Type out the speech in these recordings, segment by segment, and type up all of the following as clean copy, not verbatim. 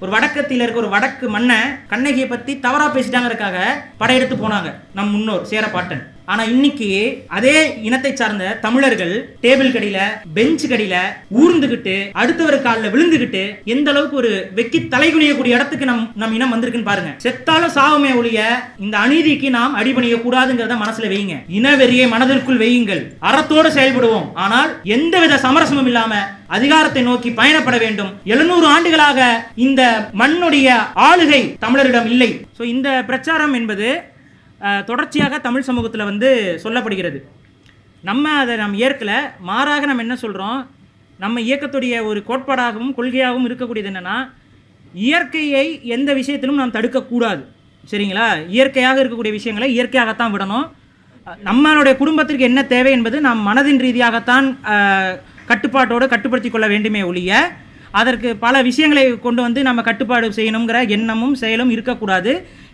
ஒரு வடக்கத்தில் இருக்க ஒரு வடக்கு மண்ணை கண்ணகியை பற்றி தவறாக பேசிட்டாங்கிறதுக்காக படையெடுத்து போனாங்க நம் முன்னோர் சேரப்பாட்டன். ஆனா இன்னைக்கு அதே இனத்தை சார்ந்த தமிழர்கள் டேபிள் கடியில பெஞ்ச் கடியில ஊர்ந்துகிட்டு அடுத்தவர் காலில் விழுந்துகிட்டு எந்த அளவுக்கு ஒரு வெக்கி தலைகுனியக்கூடிய இடத்துக்கு நம் இனம் வந்திருக்குன்னு பாருங்க. செத்தாலும் சாவுமே ஒழிய இந்த அநீதிக்கு நாம் அடிபணிய கூடாதுங்கிறத மனசுல வையுங்க. இனவெறியை மனதிற்குள் வையுங்கள். அறத்தோடு செயல்படுவோம். ஆனால் எந்தவித சமரசமும் இல்லாம அதிகாரத்தை நோக்கி பயணப்பட வேண்டும். 700 ஆண்டுகளாக இந்த மண்ணுடைய ஆளுகை தமிழரிடம் இல்லை. இந்த பிரச்சாரம் என்பது தொடர்ச்சியாக தமிழ் சமூகத்தில் சொல்லப்படுகிறது. அதை ஏற்கல. மாறாக நம்ம என்ன சொல்கிறோம், நம்ம இயக்கத்துடைய ஒரு கோட்பாடாகவும் கொள்கையாகவும் இருக்கக்கூடியது என்னென்னா, இயற்கையை எந்த விஷயத்திலும் நாம் தடுக்கக்கூடாது. சரிங்களா? இயற்கையாக இருக்கக்கூடிய விஷயங்களை இயற்கையாகத்தான் விடணும். நம்மளுடைய குடும்பத்திற்கு என்ன தேவை என்பது நாம் மனதின் ரீதியாகத்தான் கட்டுப்பாட்டோடு கட்டுப்படுத்தி கொள்ள வேண்டுமே ஒழிய அதற்கு பல விஷயங்களை கொண்டு நம்ம கட்டுப்பாடு செய்யணுங்கிற எண்ணமும் செயலும் இருக்கக்கூடாது.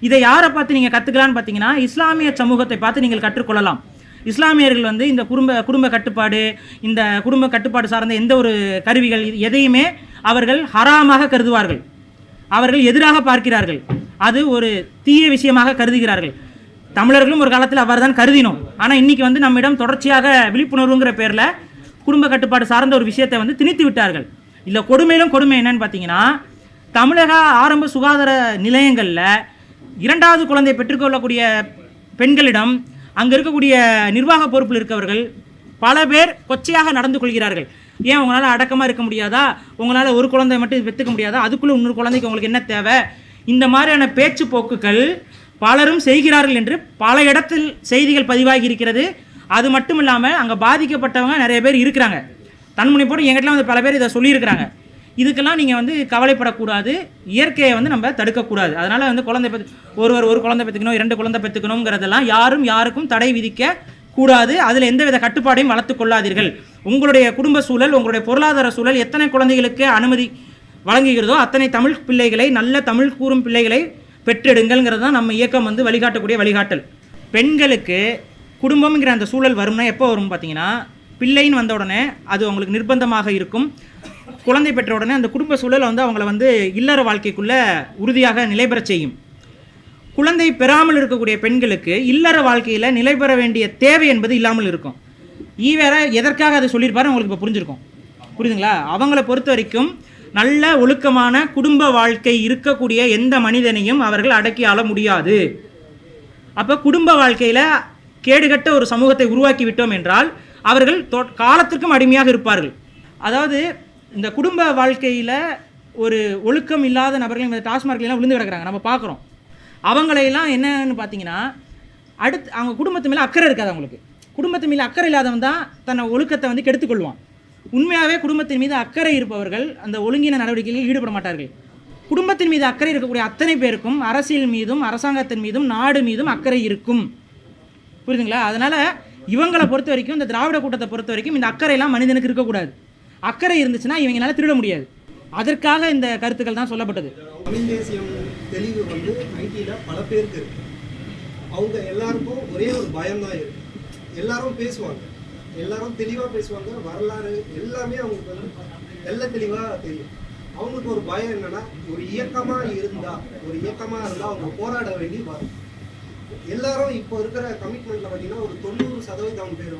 இதை யாரை பார்த்து நீங்கள் கற்றுக்கலான்னு பார்த்தீங்கன்னா, இஸ்லாமிய சமூகத்தை பார்த்து நீங்கள் கற்றுக்கொள்ளலாம். இஸ்லாமியர்கள் இந்த குடும்ப கட்டுப்பாடு, இந்த குடும்ப கட்டுப்பாடு சார்ந்த எந்த ஒரு கருவிகள் எதையுமே அவர்கள் ஹராமாக கருதுவார்கள். அவர்கள் எதிராக பார்க்கிறார்கள். அது ஒரு தீய விஷயமாக கருதுகிறார்கள். தமிழர்களும் ஒரு காலத்தில் அவ்வாறு தான் கருதினோம். ஆனால் இன்றைக்கி நம்மிடம் தொடர்ச்சியாக விழிப்புணர்வுங்கிற பேரில் குடும்ப கட்டுப்பாடு சார்ந்த ஒரு விஷயத்தை திணித்து விட்டார்கள். இல்லை, கொடுமையிலும் கொடுமை என்னன்னு பார்த்தீங்கன்னா, தமிழக ஆரம்ப சுகாதார நிலையங்களில் 2வது குழந்தை பெற்றுக்கொள்ளக்கூடிய பெண்களிடம் அங்கே இருக்கக்கூடிய நிர்வாக பொறுப்பில் இருக்கவர்கள் பல பேர் கொச்சையாக நடந்து கொள்கிறார்கள். ஏன் உங்களால் அடக்கமாக இருக்க முடியாதா? உங்களால் ஒரு குழந்தை மட்டும் பெற்றுக்க முடியாதா? அதுக்குள்ளே இன்னொரு குழந்தைக்கு உங்களுக்கு என்ன தேவை? இந்த மாதிரியான பேச்சு போக்குகள் பலரும் செய்கிறார்கள் என்று பல இடத்தில் செய்திகள் பதிவாகி இருக்கிறது. அது மட்டும் இல்லாமல் அங்கே பாதிக்கப்பட்டவங்க நிறைய பேர் இருக்கிறாங்க. தன்முனைப்போடு எங்கிட்ட பல பேர் இதை சொல்லியிருக்கிறாங்க. இதுக்கெல்லாம் நீங்கள் கவலைப்படக்கூடாது. இயற்கையை நம்ம தடுக்கக்கூடாது. அதனால் குழந்தை ஒரு குழந்தை பெற்றுக்கணும், 2 குழந்தை பெற்றுக்கணுங்கிறதெல்லாம் யாருக்கும் தடை விதிக்க கூடாது. அதில் எந்தவித கட்டுப்பாடையும் வளர்த்து கொள்ளாதீர்கள். உங்களுடைய குடும்ப சூழல், உங்களுடைய பொருளாதார சூழல் எத்தனை குழந்தைகளுக்கு அனுமதி வழங்குகிறதோ அத்தனை தமிழ் பிள்ளைகளை, நல்ல தமிழ் கூறும் பிள்ளைகளை பெற்றெடுங்கள்ங்கிறது தான் நம்ம இயக்கம் வழிகாட்டக்கூடிய வழிகாட்டல். பெண்களுக்கு குடும்பம்ங்கிற அந்த சூழல் வரும்னா எப்போ வரும் பார்த்தீங்கன்னா, பிள்ளைன்னு வந்த உடனே அது அவங்களுக்கு நிர்பந்தமாக இருக்கும். குழந்தை பெற்ற உடனே அந்த குடும்ப சூழல் அவங்கள இல்லற வாழ்க்கைக்குள்ளே உறுதியாக நிலைபெற செய்யும். குழந்தை பெறாமல் இருக்கக்கூடிய பெண்களுக்கு இல்லற வாழ்க்கையில் நிலைபெற வேண்டிய தேவை என்பது இல்லாமல் இருக்கும். வேற எதற்காக அதை சொல்லியிருப்பாரு உங்களுக்கு இப்போ புரிஞ்சிருக்கும். புரியுதுங்களா? அவங்கள பொறுத்த வரைக்கும் நல்ல ஒழுக்கமான குடும்ப வாழ்க்கை இருக்கக்கூடிய எந்த மனிதனையும் அவர்கள் அடக்கி ஆள முடியாது. அப்போ குடும்ப வாழ்க்கையில் கேடுகட்ட ஒரு சமூகத்தை உருவாக்கி விட்டோம் என்றால் அவர்கள் காலத்திற்கும் அடிமையாக இருப்பார்கள். அதாவது இந்த குடும்ப வாழ்க்கையில் ஒரு ஒழுக்கம் இல்லாத நபர்கள் இந்த டாஸ்மார்க்லாம் விழுந்து கிடக்கிறாங்க, நம்ம பார்க்குறோம். அவங்களையெல்லாம் என்னன்னு பார்த்தீங்கன்னா, அவங்க குடும்பத்து மேலே அக்கறை இருக்காது. அவங்களுக்கு குடும்பத்து மேலே அக்கறை இல்லாதவன் தான் தன்னை ஒழுக்கத்தை கெடுத்துக்கொள்வான். உண்மையாகவே குடும்பத்தின் மீது அக்கறை இருப்பவர்கள் அந்த ஒழுங்கின நடவடிக்கைகளில் ஈடுபட மாட்டார்கள். குடும்பத்தின் மீது அக்கறை இருக்கக்கூடிய அத்தனை பேருக்கும் அரசியல் மீதும் அரசாங்கத்தின் மீதும் நாடு மீதும் அக்கறை இருக்கும். புரியுதுங்களா? அதனால் இவங்களை பொறுத்த வரைக்கும், இந்த திராவிட கூட்டத்தை பொறுத்த வரைக்கும் இந்த அக்கறையெல்லாம் மனிதனுக்கு இருக்கக்கூடாது. அக்கறை இருந்துச்சுன்னா இவங்களால திருட முடியாது. அதற்காக இந்த கருத்துக்கள் தான் சொல்லப்பட்டது. தமிழ் தேசியம் தெளிவு ஐடியில் பல பேருக்கு இருக்கு. அவங்க எல்லாருக்கும் ஒரே ஒரு பயம்தான் இருக்கு. எல்லாரும் பேசுவாங்க, எல்லாரும் தெளிவாக பேசுவாங்க, வரலாறு எல்லாமே அவங்களுக்கு எல்லாம் தெளிவாக தெரியும். அவங்களுக்கு ஒரு பயம் என்னன்னா, ஒரு இயக்கமாக இருந்தால் அவங்க போராட வேண்டி வரும். எல்லாரும் இப்போ இருக்கிற கமிட்மெண்ட்ல பார்த்தீங்கன்னா ஒரு 90% பேர்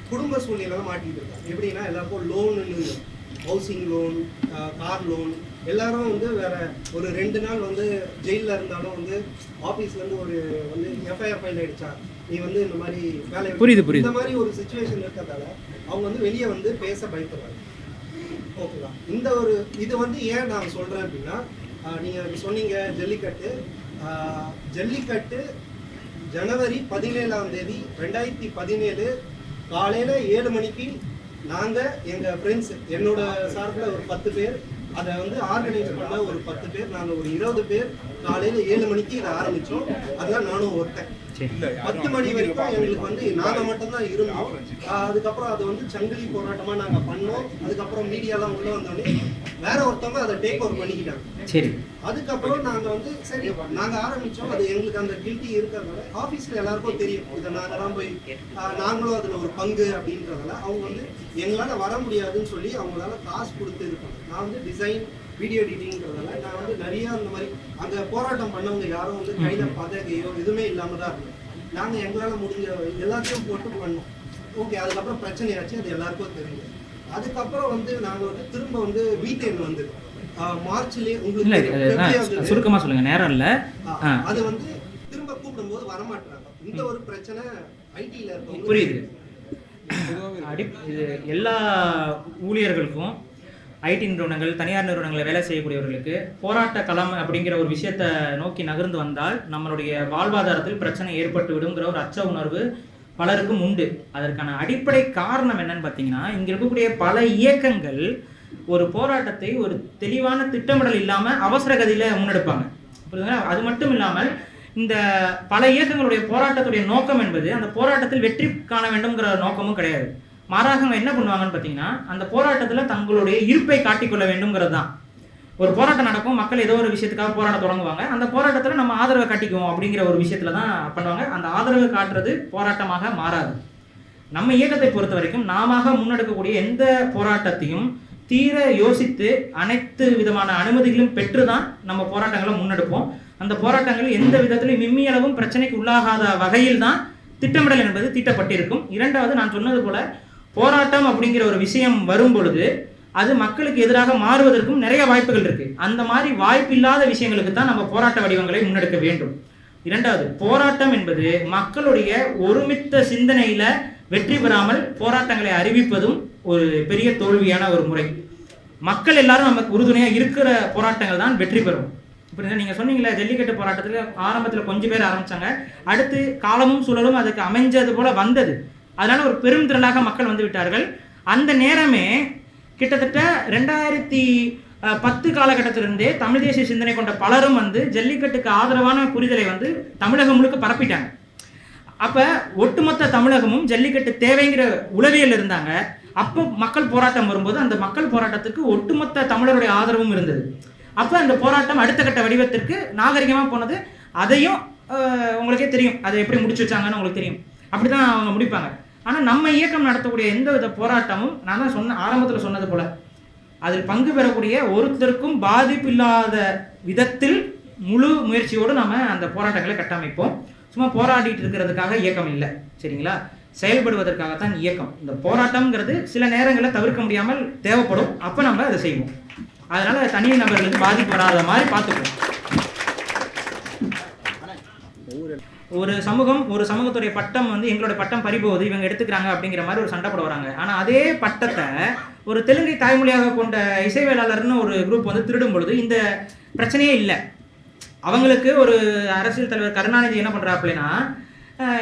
குடும்ப சூழ்நிலை மாட்டிட்டு இருக்காங்க. எப்படின்னா எல்லாருக்கும் loan, housing loan, car loan, எல்லாரும் வேற ஒரு 2 நாள் ஜெயிலில் இருந்தாலும் ஆஃபீஸ்லேருந்து ஒரு எஃப்ஐஆர் ஃபைல் ஆயிடுச்சா, நீ இந்த மாதிரி வேலை புரியுது இந்த மாதிரி ஒரு சுச்சுவேஷன் இருக்கிறதால அவங்க வெளியே பேச பயப்படுறாங்க. ஓகேவா? இந்த ஒரு இது ஏன் நான் சொல்கிறேன் அப்படின்னா, நீங்கள் சொன்னீங்க ஜல்லிக்கட்டு ஜனவரி 17ஆம் தேதி 2017 காலையில் 7 மணிக்கு நாங்கள் எங்கள் ஃப்ரெண்ட்ஸ், என்னோட சார்பில் ஒரு 10 பேர், அதை ஆர்கனைஸ் பண்ண ஒரு 10 பேர், நாங்கள் ஒரு 20 பேர் காலையில் 7 மணிக்கு இதை ஆரம்பித்தோம். அதெல்லாம் நானும் ஒருத்தன். 10 மணி வரைக்கும் எங்களுக்கு நாங்கள் மட்டும்தான் இருந்தோம். அதுக்கப்புறம் அது சங்கிலி போராட்டமாக நாங்கள் பண்ணோம். அதுக்கப்புறம் மீடியாலாம் உள்ளே வந்தோடனே வேற ஒருத்தவங்க அதை டேக் ஓவர் பண்ணிக்கிட்டாங்க. சரி, அதுக்கப்புறம் நாங்கள் சரி நாங்கள் ஆரம்பித்தோம். அது எங்களுக்கு அந்த கில்ட்டி இருக்கிறதுனால ஆஃபீஸில் எல்லாருக்கும் தெரியும், இதை நாங்கள்லாம் போய் நாங்களும் அதில் ஒரு பங்கு அப்படின்றதால அவங்க எங்களால் வர முடியாதுன்னு சொல்லி அவங்களால காசு கொடுத்து இருக்காங்க. நான் டிசைன் வீடியோ எடிட்டிங்கிறதால நான் வந்து நிறைய அந்த மாதிரி அங்கே போராட்டம் பண்ணவங்க யாரும் வந்து கையில் பதகையோ எதுவுமே இல்லாமல் தான் இருக்கும். நாங்கள் எங்களால் முடிஞ்ச எல்லாத்தையும் போட்டு பண்ணோம். ஓகே, அதுக்கப்புறம் பிரச்சனையாச்சு, அது எல்லாருக்கும் தெரியும். அதுக்கப்புறம் வந்து நாங்கள் வந்து திரும்ப வந்து வீக்கெண்ட் வந்து மார்ச்லேயே உங்களுக்கு சுருக்கமாக சொல்லுங்கள், நேரம் இல்லை. அது வந்து திரும்ப கூப்பிடும்போது வரமாட்டாங்க. இந்த ஒரு பிரச்சனை ஐடியில் இருக்கும். புரியுது. இது எல்லா ஊழியர்களுக்கும், ஐடி நிறுவனங்கள், தனியார் நிறுவனங்களில் வேலை செய்யக்கூடியவர்களுக்கு போராட்ட களம் அப்படிங்கிற ஒரு விஷயத்தை நோக்கி நகர்ந்து வந்தால் நம்மளுடைய வாழ்வாதாரத்தில் பிரச்சனை ஏற்பட்டு விடுங்கிற ஒரு அச்ச உணர்வு பலருக்கும் உண்டு. அதற்கான அடிப்படை காரணம் என்னன்னு பார்த்தீங்கன்னா, இங்கே இருக்கக்கூடிய பல இயக்கங்கள் ஒரு போராட்டத்தை ஒரு தெளிவான திட்டமிடல் இல்லாமல் அவசர கதியில் முன்னெடுப்பாங்க. புரியுதுங்களா? அது மட்டும் இல்லாமல் இந்த பல இயக்கங்களுடைய போராட்டத்துடைய நோக்கம் என்பது அந்த போராட்டத்தில் வெற்றி காண வேண்டும்ங்கிற நோக்கமும் கிடையாது. மாறாக அவங்க என்ன பண்ணுவாங்கன்னு பார்த்தீங்கன்னா, அந்த போராட்டத்தில் தங்களுடைய இருப்பை காட்டிக்கொள்ள வேண்டும்ங்கிறது தான். ஒரு போராட்டம் நடக்கும், மக்கள் ஏதோ ஒரு விஷயத்துக்காக போராட்டம் தொடங்குவாங்க, அந்த போராட்டத்தில் நம்ம ஆதரவை காட்டிக்குவோம் அப்படிங்கிற ஒரு விஷயத்தில் தான் பண்ணுவாங்க. அந்த ஆதரவு காட்டுறது போராட்டமாக மாறாது. நம்ம இயக்கத்தை பொறுத்த வரைக்கும் நாம முன்னெடுக்கக்கூடிய எந்த போராட்டத்தையும் தீர யோசித்து அனைத்து விதமான அனுமதிகளும் பெற்று தான் நம்ம போராட்டங்களை முன்னெடுப்போம். அந்த போராட்டங்கள் எந்த விதத்திலும் மிம்மியளவும் பிரச்சனைக்கு உள்ளாகாத வகையில் தான் திட்டமிடல் என்பது தீட்டப்பட்டிருக்கும். இரண்டாவது, நான் சொன்னது போல போராட்டம் அப்படிங்கிற ஒரு விஷயம் வரும் பொழுது அது மக்களுக்கு எதிராக மாறுவதற்கும் நிறைய வாய்ப்புகள் இருக்கு. அந்த மாதிரி வாய்ப்பு இல்லாத விஷயங்களுக்கு தான் நம்ம போராட்ட வடிவங்களை முன்னெடுக்க வேண்டும். இரண்டாவது, போராட்டம் என்பது மக்களுடைய ஒருமித்த சிந்தனையில வெற்றி பெறாமல் போராட்டங்களை அறிவிப்பதும் ஒரு பெரிய தோல்வியான ஒரு முறை. மக்கள் எல்லாரும் நமக்கு உறுதுணையா இருக்கிற போராட்டங்கள் தான் வெற்றி பெறும். இப்போ நீங்கள் சொன்னீங்களே, ஜல்லிக்கட்டு போராட்டத்தில் ஆரம்பத்தில் கொஞ்சம் பேர் ஆரம்பித்தாங்க, அடுத்து காலமும் சூழலும் அதுக்கு அமைஞ்சது போல் வந்தது. அதனால் ஒரு பெரும் திரளாக மக்கள் வந்து விட்டார்கள். அந்த நேரமே கிட்டத்தட்ட 2010 காலகட்டத்திலிருந்தே தமிழ் தேசிய சிந்தனை கொண்ட பலரும் வந்து ஜல்லிக்கட்டுக்கு ஆதரவான புரிதலை வந்து தமிழகம் முழுக்க பரப்பிட்டாங்க. அப்போ ஒட்டுமொத்த தமிழகமும் ஜல்லிக்கட்டு தேவைங்கிற உளவியல் இருந்தாங்க. அப்போ மக்கள் போராட்டம் வரும்போது அந்த மக்கள் போராட்டத்துக்கு ஒட்டுமொத்த தமிழருடைய ஆதரவும் இருந்தது. அப்போ அந்த போராட்டம் அடுத்த கட்ட வடிவத்திற்கு நாகரிகமாக போனது. அதையும் உங்களுக்கே தெரியும், அதை எப்படி முடிச்சு வச்சாங்கன்னு உங்களுக்கு தெரியும். அப்படி தான் அவங்க முடிப்பாங்க. ஆனால் நம்ம இயக்கம் நடத்தக்கூடிய எந்த வித போராட்டமும், நான் தான் ஆரம்பத்தில் சொன்னது போல், அதில் பங்கு பெறக்கூடிய ஒருத்தருக்கும் பாதிப்பு இல்லாத விதத்தில் முழு முயற்சியோடு நம்ம அந்த போராட்டங்களை கட்டமைப்போம். சும்மா போராடிட்டு இருக்கிறதுக்காக இயக்கம் இல்லை, சரிங்களா? செயல்படுவதற்காகத்தான் இயக்கம். இந்த போராட்டம்ங்கிறது சில நேரங்களில் தவிர்க்க முடியாமல் தேவைப்படும். அப்போ நம்ம அதை செய்வோம். அதனால தனி நபர்களுக்கு பாதிப்பு வராத மாதிரி பார்த்துக்குவோம். ஒரு சமூகத்துடைய பட்டம் வந்து எங்களோட பட்டம் பறிபோகுது, இவங்க எடுத்துக்கிறாங்க அப்படிங்கிற மாதிரி ஒரு சண்டை போட வராங்க. ஆனால் அதே பட்டத்தை ஒரு தெலுங்கை தாய்மொழியாக கொண்ட இசைவேளாளர்னு ஒரு குரூப் வந்து திருடும் பொழுது இந்த பிரச்சனையே இல்லை. அவங்களுக்கு ஒரு அரசியல் தலைவர் கருணாநிதி என்ன பண்ணுறாப்புலனா,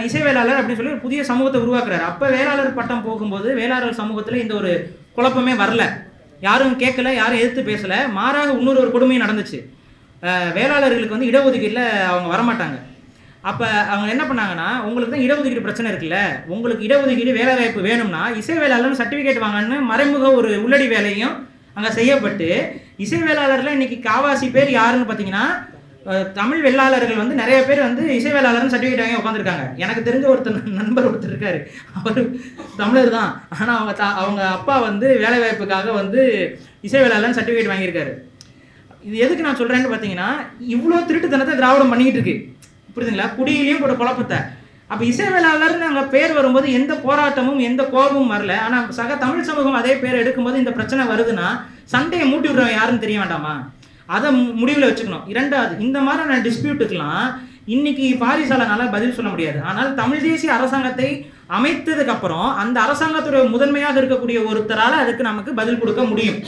இசைவேளாளர் அப்படின்னு சொல்லி ஒரு புதிய சமூகத்தை உருவாக்குறாரு. அப்போ வேளாளர் பட்டம் போகும்போது வேளாளர் சமூகத்தில் இந்த ஒரு குழப்பமே வரல, யாரும் கேட்கல, யாரும் எதிர்த்து பேசலை. மாறாக இன்னொரு கொடுமையும் நடந்துச்சு. வேளாளர்களுக்கு வந்து இடஒதுக்கீட்டில் அவங்க வரமாட்டாங்க. அப்போ அவங்க என்ன பண்ணாங்கன்னா, உங்களுக்கு தான் இடஒதுக்கீடு பிரச்சனை இருக்குல்ல, உங்களுக்கு இடஒதுக்கீடு வேலை வாய்ப்பு வேணும்னா இசை வேளாளர்னு சர்டிஃபிகேட் வாங்கன்னு மறைமுக ஒரு உள்ளடி வேலையும் அங்கே செய்யப்பட்டு, இசை வேளாளரில் இன்னைக்கு காவாசி பேர் யாருன்னு பார்த்தீங்கன்னா, தமிழ் வெள்ளாளர்கள் வந்து நிறைய பேர் வந்து இசை வேளாளர்னு சர்டிஃபிகேட் வாங்கி உட்காந்துருக்காங்க. எனக்கு தெரிஞ்ச நண்பர் ஒருத்தர் இருக்காரு, அவர் தமிழர் தான். ஆனால் அவங்க அப்பா வந்து வேலை வாய்ப்புக்காக வந்து இசை வேளாளர்னு சர்டிஃபிகேட் வாங்கியிருக்காரு. இது எதுக்கு நான் சொல்கிறேன்னு பார்த்தீங்கன்னா, இவ்வளோ திருட்டுத்தனத்தை திராவிடம் பண்ணிக்கிட்டு இருக்கு, புரியுதுங்களா? குடியிலையும் கூட குழப்பத்தை. அப்போ இசை வேளாளர்னு அங்கே பேர் வரும்போது எந்த போராட்டமும் எந்த கோபமும் வரல. ஆனால் சக தமிழ் சமூகம் அதே பேர் எடுக்கும்போது இந்த பிரச்சனை வருதுன்னா சண்டையை மூட்டி விடுறவன் யாருன்னு தெரிய வேண்டாமா? அதை முடிவில் வச்சுக்கணும். இரண்டாவது, இந்த மாதிரியான டிஸ்பியூட்டுக்கெல்லாம் இன்னைக்கு பாரிசாலனால பதில் சொல்ல முடியாது. ஆனால் தமிழ் தேசிய அரசாங்கத்தை அமைத்ததுக்கு அப்புறம் அந்த அரசாங்கத்துடைய முதன்மையாக இருக்கக்கூடிய ஒருத்தரால் அதுக்கு நமக்கு பதில் கொடுக்க முடியும்.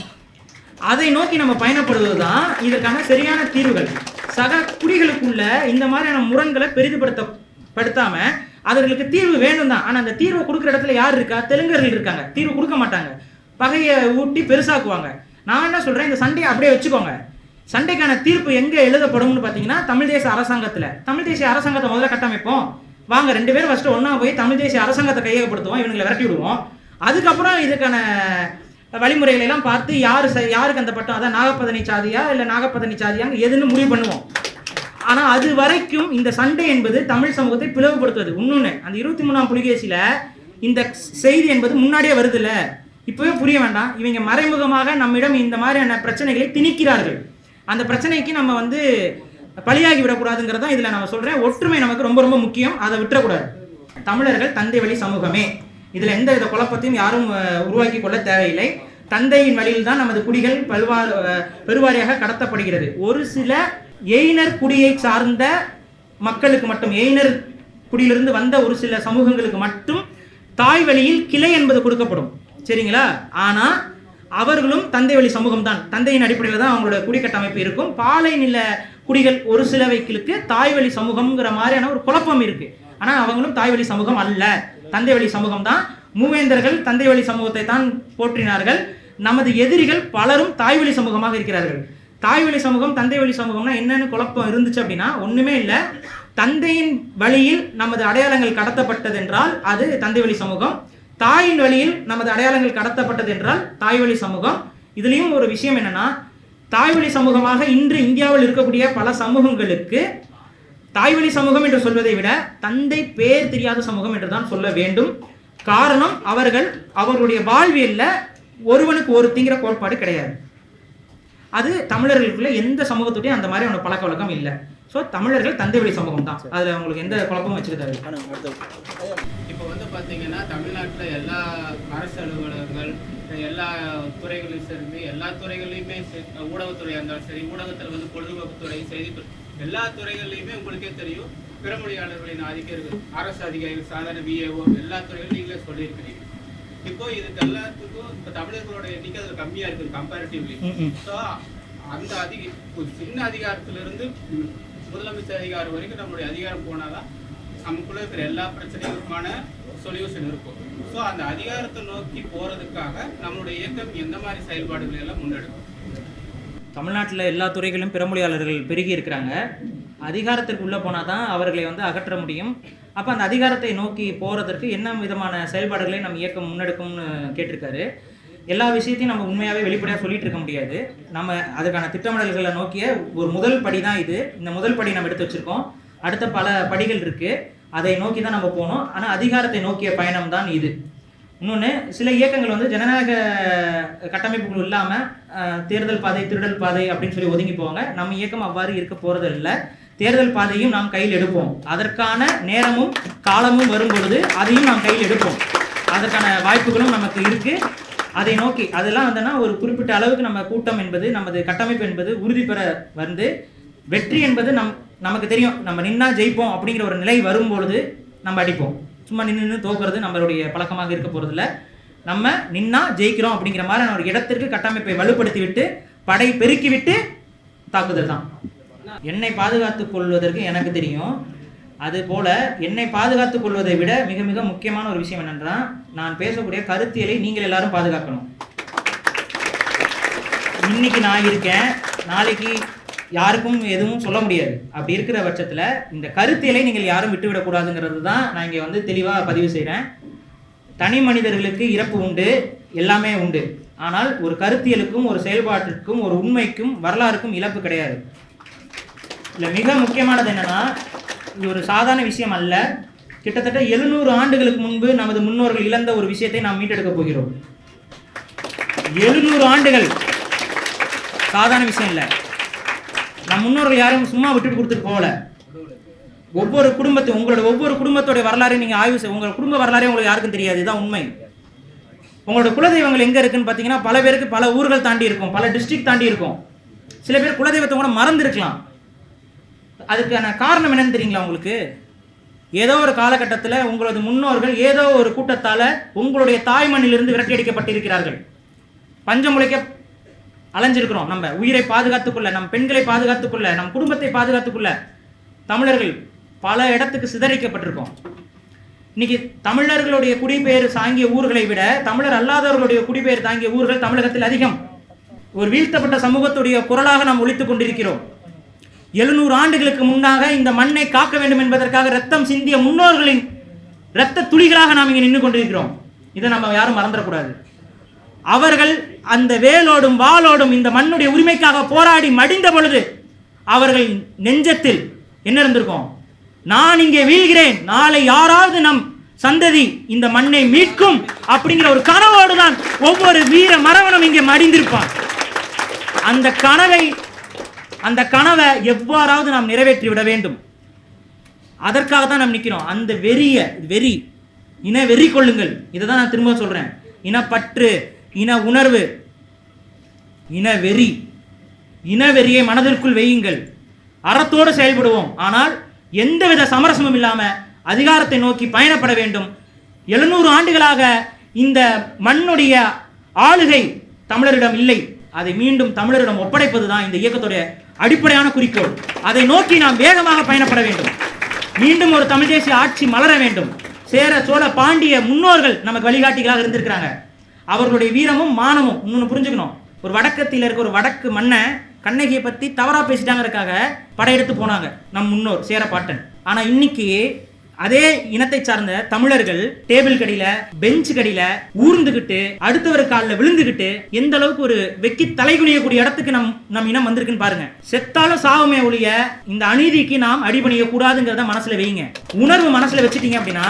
அதை நோக்கி நம்ம பயணப்படுவது தான் இதற்கான சரியான தீர்வுகள். சக குடிகளுக்குள்ள இந்த மாதிரியான முரண்களை பெரிதுபடுத்தாம அவர்களுக்கு தீர்வு வேணும் தான். ஆனால் அந்த தீர்வை கொடுக்குற இடத்துல யார் இருக்கா? தெலுங்கர்கள் இருக்காங்க. தீர்வு கொடுக்க மாட்டாங்க, பகையை ஊட்டி பெருசாக்குவாங்க. நான் என்ன சொல்றேன், இந்த சண்டையை அப்படியே வச்சுக்கோங்க. சண்டைக்கான தீர்ப்பு எங்கே எழுதப்படும்னு பார்த்தீங்கன்னா, தமிழ் தேசிய அரசாங்கத்தில். தமிழ் தேசிய அரசாங்கத்தை முதல்ல கட்டமைப்போம் வாங்க, 2 பேரும் ஃபர்ஸ்ட் ஒன்றா போய் தமிழ் தேசிய அரசாங்கத்தை கையகப்படுத்துவோம், இவங்களை விரட்டி விடுவோம். அதுக்கப்புறம் இதுக்கான வழிமுறைகளை எல்லாம் பார்த்து யாருக்கு அந்த பட்டம், அதான் நாகப்பதனி சாதியா இல்லை நாகப்பதனி சாதியாங்க எதுன்னு முடிவு பண்ணுவோம். ஆனால் அது வரைக்கும் இந்த சண்டை என்பது தமிழ் சமூகத்தை பிளவுபடுத்துவது. இன்னொன்று, அந்த 23ஆம் புலிகேசியில் இந்த செய்தி என்பது முன்னாடியே வருது இல்லை, இப்போவே புரிய வேண்டாம், இவங்க மறைமுகமாக நம்மிடம் இந்த மாதிரியான பிரச்சனைகளை திணிக்கிறார்கள். அந்த பிரச்சனைக்கு நம்ம வந்து பலியாகி விடக்கூடாதுங்கிறதான் இதில் நம்ம சொல்கிறேன். ஒற்றுமை நமக்கு ரொம்ப ரொம்ப முக்கியம், அதை விட்டுறக்கூடாது. தமிழர்கள் தந்தை வழி சமூகமே, இதில் எந்த வித குழப்பத்தையும் யாரும் உருவாக்கி கொள்ள தேவையில்லை. தந்தையின் வழியில் தான் நமது குடிகள் பெருவாரியாக கடத்தப்படுகிறது. ஒரு சில எயினர் குடியை சார்ந்த மக்களுக்கு மட்டும், எயினர் குடியிலிருந்து வந்த ஒரு சில சமூகங்களுக்கு மட்டும் தாய் வழியில் கிளை என்பது கொடுக்கப்படும், சரிங்களா? ஆனால் அவர்களும் தந்தை வழி சமூகம் தான், தந்தையின் அடிப்படையில் தான் அவங்களோட குடிக்கட்டமைப்பு இருக்கும். பாலை நில குடிகள் ஒரு சிலவைகளுக்கு தாய் வழி சமூகம்ங்கிற மாதிரியான ஒரு குழப்பம் இருக்கு. ஆனால் அவங்களும் தாய் வழி சமூகம் அல்ல, தந்தை வழி சமூகம் தான். மூவேந்தர்கள் தந்தை வழி சமூகத்தை தான் போற்றினார்கள். நமது எதிரிகள் பலரும் தாய் வழி சமூகமாக இருக்கிறார்கள். தாய் வழி சமூகம் தந்தை வழி சமூகம்னா என்னன்னு குழப்பம் இருந்துச்சு அப்படின்னா ஒண்ணுமே இல்லை. தந்தையின் வழியில் நமது அடையாளங்கள் கடத்தப்பட்டது என்றால் அது தந்தை வழி சமூகம், தாயின் வழியில் நமது அடையாளங்கள் கடத்தப்பட்டது என்றால் தாய் வழி சமூகம். இதுலேயும் ஒரு விஷயம் என்னன்னா, தாய் வழி சமூகமாக இன்று இந்தியாவில் இருக்கக்கூடிய பல சமூகங்களுக்கு தாய் வழி சமூகம் என்று சொல்வதை விட தந்தை பேர் தெரியாத சமூகம் என்று தான் சொல்ல வேண்டும். காரணம், அவர்களுடைய வாழ்வியல்ல ஒருவனுக்கு ஒருத்திங்கிற கோட்பாடு கிடையாது. அது தமிழர்களுக்குள்ள எந்த சமூகத்துடையும் அந்த மாதிரி அவனுக்கு பழக்க வழக்கம் இல்லை. ஸோ தமிழர்கள் தந்தை வழி சமூகம் தான், அதில் அவங்களுக்கு எந்த குழப்பமும் வச்சுருக்காரு. இப்போ வந்து பார்த்தீங்கன்னா தமிழ்நாட்டில் எல்லா அரசு அலுவலகங்கள், எல்லா துறைகளையும் சரி, எல்லா துறைகள்லையுமே ஊடகத்துறையாக இருந்தாலும் சரி, ஊடகத்தில் வந்து பொழுதுபோக்குத்துறை, செய்தித்துறை, எல்லா துறைகள்லையுமே உங்களுக்கே தெரியும் பிறமொழியாளர்களின் ஆதிக்கம் இருக்குது. அரசு அதிகாரிகள், சாதாரண விஏஓ, எல்லா துறைகளும் நீங்களே சொல்லியிருக்கிறீங்க. இப்போ இதுக்கு எல்லாத்துக்கும் இப்போ தமிழர்களோட எண்ணிக்கை அதில் கம்மியாக இருக்குது கம்பேரிட்டிவ்லி. ஸோ அந்த சின்ன அதிகாரத்திலிருந்து முதலமைச்சர் அதிகாரம் வரைக்கும் நம்மளுடைய அதிகாரம் போனாதான் நமக்குள்ள இருக்கிற எல்லா பிரச்சனைகளுக்குமான சொல்யூஷன் இருக்கும். ஸோ அந்த அதிகாரத்தை நோக்கி போறதுக்காக நம்மளுடைய இயக்கம் எந்த மாதிரி செயல்பாடுகளை எல்லாம் முன்னெடுக்கும்? தமிழ்நாட்டில் எல்லா துறைகளிலும் பிறமொழியாளர்கள் பெருகி இருக்கிறாங்க. அதிகாரத்திற்கு உள்ளே போனால் தான் அவர்களை வந்து அகற்ற முடியும். அப்போ அந்த அதிகாரத்தை நோக்கி போகிறதற்கு என்ன விதமான செயல்பாடுகளை நம்ம இயக்கம் முன்னெடுக்கும்னு கேட்டிருக்காரு. எல்லா விஷயத்தையும் நம்ம உண்மையாகவே வெளிப்படையாக சொல்லிட்டு இருக்க முடியாது. நம்ம அதுக்கான திட்டமிடல்களை நோக்கிய ஒரு முதல் படி தான் இது. இந்த முதல் படி நம்ம எடுத்து வச்சுருக்கோம். அடுத்த பல படிகள் இருக்குது, அதை நோக்கி தான் நம்ம போகணும். ஆனால் அதிகாரத்தை நோக்கிய பயணம் தான் இது. இன்னொன்று, சில இயக்கங்கள் வந்து ஜனநாயக கட்டமைப்புகள் இல்லாமல் தேர்தல் பாதை, திருடல் பாதை அப்படின்னு சொல்லி ஒதுங்கி போவாங்க. நம்ம இயக்கம் அவ்வாறு இருக்க போகிறது இல்லை. தேர்தல் பாதையும் நாம் கையில் எடுப்போம். அதற்கான நேரமும் காலமும் வரும் பொழுது அதையும் நாம் கையில் எடுப்போம். அதற்கான வாய்ப்புகளும் நமக்கு இருக்குது. அதை நோக்கி அதெல்லாம் வந்தோன்னா ஒரு குறிப்பிட்ட அளவுக்கு நம்ம கூட்டம் என்பது, நமது கட்டமைப்பு என்பது உறுதி பெற வந்து வெற்றி என்பது நமக்கு தெரியும். நம்ம நின்னா ஜெயிப்போம் அப்படிங்கிற ஒரு நிலை வரும்பொழுது நம்ம அடிப்போம். சும்மா நின்று தோக்குறது நம்மளுடைய பழக்கமாக இருக்க போகிறதில்ல. நம்ம நின்னா ஜெயிக்கிறோம் அப்படிங்கிற மாதிரி ஒரு இடத்திற்கு கட்டமைப்பை வலுப்படுத்தி விட்டு படை பெருக்கி விட்டு தாக்குதல் தான். என்னை பாதுகாத்துக் கொள்வதற்கு எனக்கு தெரியும். அதுபோல என்னை பாதுகாத்துக் கொள்வதை விட மிக மிக முக்கியமான ஒரு விஷயம் என்னென்றால், நான் பேசக்கூடிய கருத்தியலை நீங்கள் எல்லாரும் பாதுகாக்கணும். இன்னைக்கு நான் இருக்கேன், நாளைக்கு யாருக்கும் எதுவும் சொல்ல முடியாது. அப்படி இருக்கிற பட்சத்தில் இந்த கருத்தியலை நீங்கள் யாரும் விட்டுவிடக்கூடாதுங்கிறது தான் நான் இங்கே வந்து தெளிவாக பதிவு செய்கிறேன். தனி மனிதர்களுக்கு இறப்பு உண்டு, எல்லாமே உண்டு. ஆனால் ஒரு கருத்தியலுக்கும் ஒரு செயல்பாட்டிற்கும் ஒரு உண்மைக்கும் வரலாறுக்கும் இழப்பு கிடையாது. இல்லை, மிக முக்கியமானது என்னென்னா, இது ஒரு சாதாரண விஷயம் அல்ல. கிட்டத்தட்ட 700 ஆண்டுகளுக்கு முன்பு நமது முன்னோர்கள் இழந்த ஒரு விஷயத்தை நாம் மீட்டெடுக்க போகிறோம். 700 ஆண்டுகள் சாதாரண விஷயம் இல்லை. நம் முன்னோர்கள் யாரும் சும்மா விட்டுட்டு கொடுத்துட்டு போகல. ஒவ்வொரு குடும்பத்தையும், உங்களோட ஒவ்வொரு குடும்பத்தோட வரலாறையும் நீங்கள் ஆய்வு செய்ய, உங்களோட குடும்ப வரலாறையும் உங்களுக்கு யாருக்கும் தெரியாது. இதுதான் உண்மை. உங்களோட குலதெய்வங்கள் எங்கே இருக்குன்னு பார்த்தீங்கன்னா, பல பேருக்கு பல ஊர்கள் தாண்டி இருக்கும், பல டிஸ்ட்ரிக்ட் தாண்டி இருக்கும். சில பேர் குலதெய்வத்தை கூட மறந்துருக்கலாம். அதுக்கான காரணம் என்னன்னு தெரியுங்களா உங்களுக்கு? ஏதோ ஒரு காலகட்டத்தில் உங்களது முன்னோர்கள் ஏதோ ஒரு கூட்டத்தால் உங்களுடைய தாய் மண்ணிலிருந்து விரட்டியடிக்கப்பட்டிருக்கிறார்கள். பஞ்சம் முளைக்க அலைஞ்சிருக்கிறோம். நம்ம உயிரை பாதுகாத்துக்கொள்ள, நம் பெண்களை பாதுகாத்துக்கொள்ள, நம் குடும்பத்தை பாதுகாத்துக்கொள்ள தமிழர்கள் பல இடத்துக்கு சிதறிக்கப்பட்டிருக்கோம். இன்னைக்கு தமிழர்களுடைய குடிபெயர் தாங்கிய ஊர்களை விட தமிழர் அல்லாதவர்களுடைய குடிபெயர் தாங்கிய ஊர்கள் தமிழகத்தில் அதிகம். ஒரு வீழ்த்தப்பட்ட சமூகத்துடைய குரலாக நாம் ஒலித்துக் கொண்டிருக்கிறோம். 700 ஆண்டுகளுக்கு முன்னாக இந்த மண்ணை காக்க வேண்டும் என்பதற்காக ரத்தம் சிந்திய முன்னோர்களின் இரத்த துளிகளாக நாம் இங்கே நின்று கொண்டிருக்கிறோம். இதை நம்ம யாரும் மறந்துடக்கூடாது. அவர்கள் அந்த வேலோடும் வாளோடும் இந்த மண்ணுடைய உரிமைக்காக போராடி மடிந்த பொழுது அவர்கள் நெஞ்சத்தில் என்ன இருந்திருக்கும்? நான் இங்கே வீழ்கிறேன், நாளை யாராவது நம் சந்ததி இந்த மண்ணை மீட்கும் அப்படிங்கிற ஒரு கனவோடு தான் ஒவ்வொரு வீர மறவனும் இங்கே மடிந்திருப்பான். அந்த கனவை எவ்வாறாவது நாம் நிறைவேற்றி விட வேண்டும். அதற்காக தான் நாம் நிற்கிறோம். அந்த வெறி இன வெறி கொள்ளுங்கள். இதை தான் நான் திரும்ப சொல்றேன். இனப்பற்று, இன உணர்வு, இனவெறியை மனதிற்குள் வையுங்கள். அறத்தோடு செயல்படுவோம். ஆனால் எந்தவித சமரசமும் இல்லாம அதிகாரத்தை நோக்கி பயணப்பட வேண்டும். 700 ஆண்டுகளாக இந்த மண்ணுடைய ஆளுகை தமிழரிடம் இல்லை. அதை மீண்டும் தமிழரிடம் ஒப்படைப்பது தான் இந்த இயக்கத்துடைய அடிப்படையான குறிக்கோள். அதை நோக்கி நாம் வேகமாக பயணப்பட வேண்டும். மீண்டும் ஒரு தமிழ் தேசிய ஆட்சி மலர வேண்டும். சேர, சோழ, பாண்டிய முன்னோர்கள் நமக்கு வழிகாட்டிகளாக இருந்திருக்கிறாங்க. அவர்களுடைய வீரமும் மானமும் இன்னொன்று புரிஞ்சுக்கணும். ஒரு வடக்கத்தில் இருக்க ஒரு வடக்கு மண்ணை கண்ணகியை பற்றி தவறாக பேசிட்டாங்கிறதுக்காக படையெடுத்து போனாங்க நம் முன்னோர் சேர பாட்டன். ஆனால் இன்னைக்கு அதே இனத்தை சார்ந்த தமிழர்கள் டேபிள் கடியில, பெஞ்ச் கடியில ஊர்ந்துகிட்டு, அடுத்தவர் காலில் விழுந்துகிட்டு, எந்த அளவுக்கு ஒரு வெக்கி தலைகுனியக்கூடிய இடத்துக்கு நம் இனம் வந்திருக்குன்னு பாருங்க. செத்தாலும் சாவுமே ஒழிய இந்த அநீதிக்கு நாம் அடிபணிய கூடாதுங்கிறத மனசுல வைங்க. உணர்வு மனசுல வச்சுட்டீங்க அப்படின்னா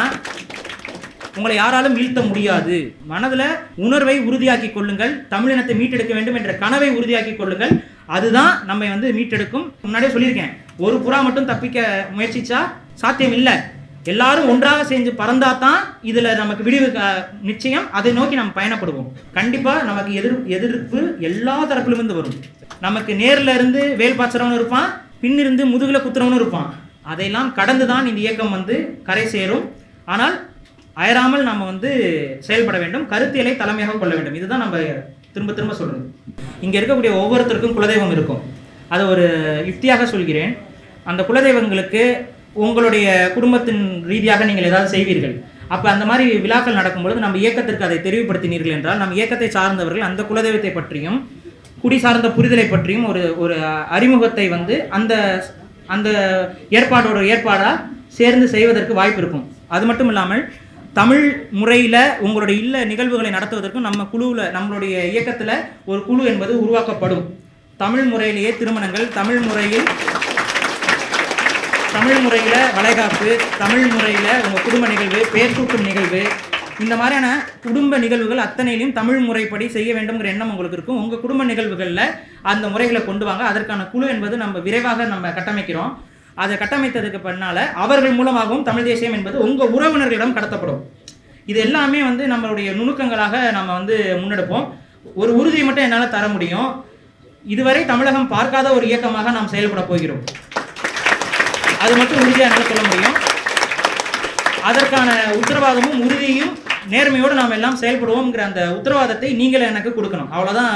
உங்களை யாராலும் வீழ்த்த முடியாது. மனதில் உணர்வை உறுதியாக்கி கொள்ளுங்கள். தமிழினத்தை மீட்டெடுக்க வேண்டும் என்ற கனவை உறுதியாக்கி கொள்ளுங்கள். அதுதான் நம்ம மீட்டெடுக்கும். முன்னாடியே சொல்லியிருக்கேன், ஒரு புறா மட்டும் தப்பிக்க முயற்சிச்சா சாத்தியம் இல்லை. எல்லாரும் ஒன்றாக சேர்ந்து பறந்தா தான் இதுல நமக்கு விடிவு நிச்சயம். அதை நோக்கி நம்ம பயணப்படுவோம். கண்டிப்பா நமக்கு எதிர்ப்பு எல்லா தரப்பிலிருந்து வரும். நமக்கு நேர்ல இருந்து வேல் பாய்ச்சறவனும் இருப்பான், பின்னிருந்து முதுகுல குத்துறவனும் இருப்பான். அதையெல்லாம் கடந்துதான் இந்த இயக்கம் கரை சேரும். ஆனால் அயராமல் நம்ம செயல்பட வேண்டும். கருத்தியலை தலைமையாக கொள்ள வேண்டும். இதுதான் நம்ம திரும்ப திரும்ப சொல்றது. இங்க இருக்கக்கூடிய ஒவ்வொருத்தருக்கும் குலதெய்வம் இருக்கும். அதை ஒரு யுக்தியாக சொல்கிறேன். அந்த குலதெய்வங்களுக்கு உங்களுடைய குடும்பத்தின் ரீதியாக நீங்கள் ஏதாவது செய்வீர்கள். அப்போ அந்த மாதிரி விழாக்கள் நடக்கும்பொழுது நம்ம இயக்கத்திற்கு அதை தெரிவுபடுத்தினீர்கள் என்றால், நம்ம இயக்கத்தை சார்ந்தவர்கள் அந்த குலதெய்வத்தை பற்றியும் குடி சார்ந்த புரிதலை பற்றியும் ஒரு அறிமுகத்தை அந்த ஏற்பாடாக சேர்ந்து செய்வதற்கு வாய்ப்பு இருக்கும். அது மட்டும் இல்லாமல் தமிழ் முறையில் உங்களுடைய இல்ல நிகழ்வுகளை நடத்துவதற்கும் நம்ம குழுவில், நம்மளுடைய இயக்கத்தில் ஒரு குழு என்பது உருவாக்கப்படும். தமிழ் முறையிலேயே திருமணங்கள், தமிழ் முறையில் வளைகாப்பு, தமிழ் முறையில் உங்கள் குடும்ப நிகழ்வு, பெயர் சூட்டும் நிகழ்வு, இந்த மாதிரியான குடும்ப நிகழ்வுகள் அத்தனையிலையும் தமிழ் முறைப்படி செய்ய வேண்டும்ங்கிற எண்ணம் உங்களுக்கு இருக்கும். உங்கள் குடும்ப நிகழ்வுகளில் அந்த முறைகளை கொண்டு வாங்க. அதற்கான குழு என்பது நம்ம விரைவாக கட்டமைக்கிறோம். அதை கட்டமைத்ததுக்கு பின்னால் அவர்கள் மூலமாகவும் தமிழ் தேசியம் என்பது உங்கள் உறவினர்களிடம் கடத்தப்படும். இது எல்லாமே நம்மளுடைய நுணுக்கங்களாக நம்ம முன்னெடுப்போம். ஒரு உறுதியை மட்டும் என்னால் தர முடியும். இதுவரை தமிழகம் பார்க்காத ஒரு இயக்கமாக நாம் செயல்பட போகிறோம். அது மட்டும் உறுதியாக என்னால் சொல்ல முடியும். அதற்கான உத்தரவாதமும் உறுதியும் நேர்மையோடு நாம் எல்லாம் செயல்படுவோம்ங்கிற அந்த உத்தரவாதத்தை நீங்கள் எனக்கு கொடுக்கணும். அவ்வளோதான்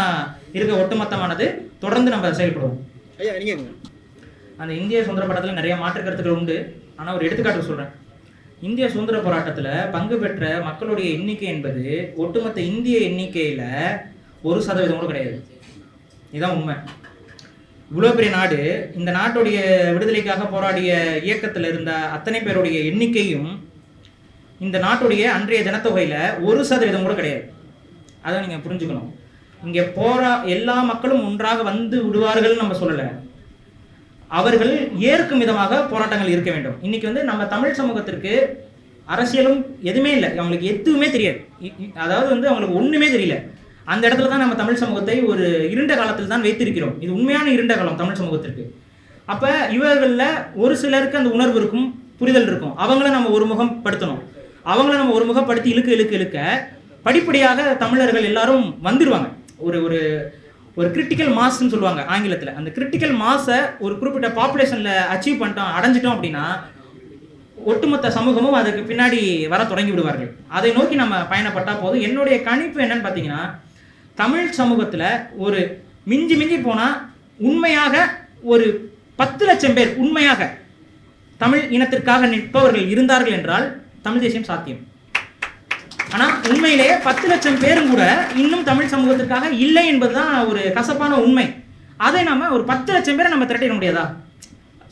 இருக்க ஒட்டுமொத்தமானது. தொடர்ந்து நம்ம செயல்படுவோம். அந்த இந்திய சுதந்திர போராட்டத்தில் நிறைய மாற்று கருத்துக்கள் உண்டு. ஆனால் ஒரு எடுத்துக்காட்டு சொல்கிறேன். இந்திய சுதந்திர போராட்டத்தில் பங்கு பெற்ற மக்களுடைய எண்ணிக்கை என்பது ஒட்டுமொத்த இந்திய எண்ணிக்கையில் 1% கூட கிடையாது. இதுதான் உண்மை. இவ்வளோ பெரிய நாடு, இந்த நாட்டுடைய விடுதலைக்காக போராடிய இயக்கத்தில் இருந்த அத்தனை பேருடைய எண்ணிக்கையும் இந்த நாட்டுடைய அன்றைய ஜனத்தொகையில் 1% கூட கிடையாது. அதை நீங்கள் புரிஞ்சுக்கணும். இங்கே எல்லா மக்களும் ஒன்றாக வந்து விடுவார்கள் நம்ம சொல்லலை. அவர்கள் ஏற்கும் விதமாக போராட்டங்கள் இருக்க வேண்டும். இன்னைக்கு நம்ம தமிழ் சமூகத்திற்கு அரசியலும் எதுவுமே இல்லை. அவங்களுக்கு எதுவுமே தெரியாது. அதாவது அவங்களுக்கு ஒன்றுமே தெரியல. அந்த இடத்துல தான் நம்ம தமிழ் சமூகத்தை ஒரு இருண்ட காலத்தில் தான் வைத்திருக்கிறோம். இது உண்மையான இருண்ட காலம் தமிழ் சமூகத்திற்கு. அப்போ இவர்களில் ஒரு சிலருக்கு அந்த உணர்வு இருக்கும், புரிதல் இருக்கும். அவங்கள நம்ம ஒருமுகப்படுத்தணும். அவங்கள நம்ம ஒருமுகப்படுத்தி இழுக்க படிப்படியாக தமிழர்கள் எல்லாரும் வந்துடுவாங்க. ஒரு கிரிட்டிக்கல் மாஸ்ன்னு சொல்லுவாங்க ஆங்கிலத்தில். அந்த கிரிட்டிக்கல் மாஸை ஒரு குறிப்பிட்ட பாப்புலேஷனில் அச்சீவ் அடைஞ்சிட்டோம் அப்படின்னா ஒட்டுமொத்த சமூகமும் அதுக்கு பின்னாடி வர தொடங்கி விடுவார்கள். அதை நோக்கி நம்ம பயணப்பட்டால் போதும். என்னுடைய கணிப்பு என்னன்னு பார்த்தீங்கன்னா, தமிழ் சமூகத்தில் ஒரு மிஞ்சி போனால் உண்மையாக ஒரு 10 லட்சம் பேர் உண்மையாக தமிழ் இனத்திற்காக நிற்பவர்கள் இருந்தார்கள் என்றால் தமிழ் தேசியம் சாத்தியம். ஆனால் உண்மையிலேயே 10 லட்சம் பேரும் கூட இன்னும் தமிழ் சமூகத்திற்காக இல்லை என்பதுதான் ஒரு கசப்பான உண்மை. அதை நம்ம ஒரு 10 லட்சம் பேரை நம்ம திரட்டிட முடியாதா?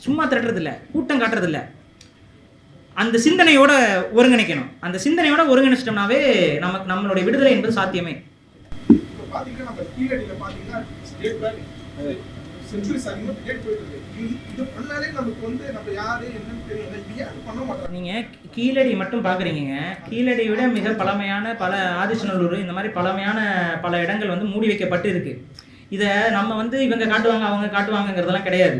சும்மா திரட்டுறதில்ல, கூட்டம் காட்டுறதில்ல. அந்த சிந்தனையோட ஒருங்கிணைக்கணும். அந்த சிந்தனையோட ஒருங்கிணைச்சிட்டோம்னாவே நமக்கு நம்மளுடைய விடுதலை என்பது சாத்தியமே. சென்ச்சுரிஸ் அதிகமாக கேட்டு போயிட்டு இருக்கு. இது பண்ணாலே நமக்கு வந்து நம்ம யாரு என்னன்னு தெரியல. இது ஏன் பண்ண மாட்டோம்? நீங்கள் கீழடி மட்டும் பார்க்குறீங்க. கீழடியை விட மிக பழமையான பல ஆதிச்சநல்லூர் இந்த மாதிரி பழமையான பல இடங்கள் வந்து மூடி வைக்கப்பட்டு இருக்கு. இதை நம்ம வந்து இவங்க காட்டுவாங்க அவங்க காட்டுவாங்கங்கிறதெல்லாம் கிடையாது.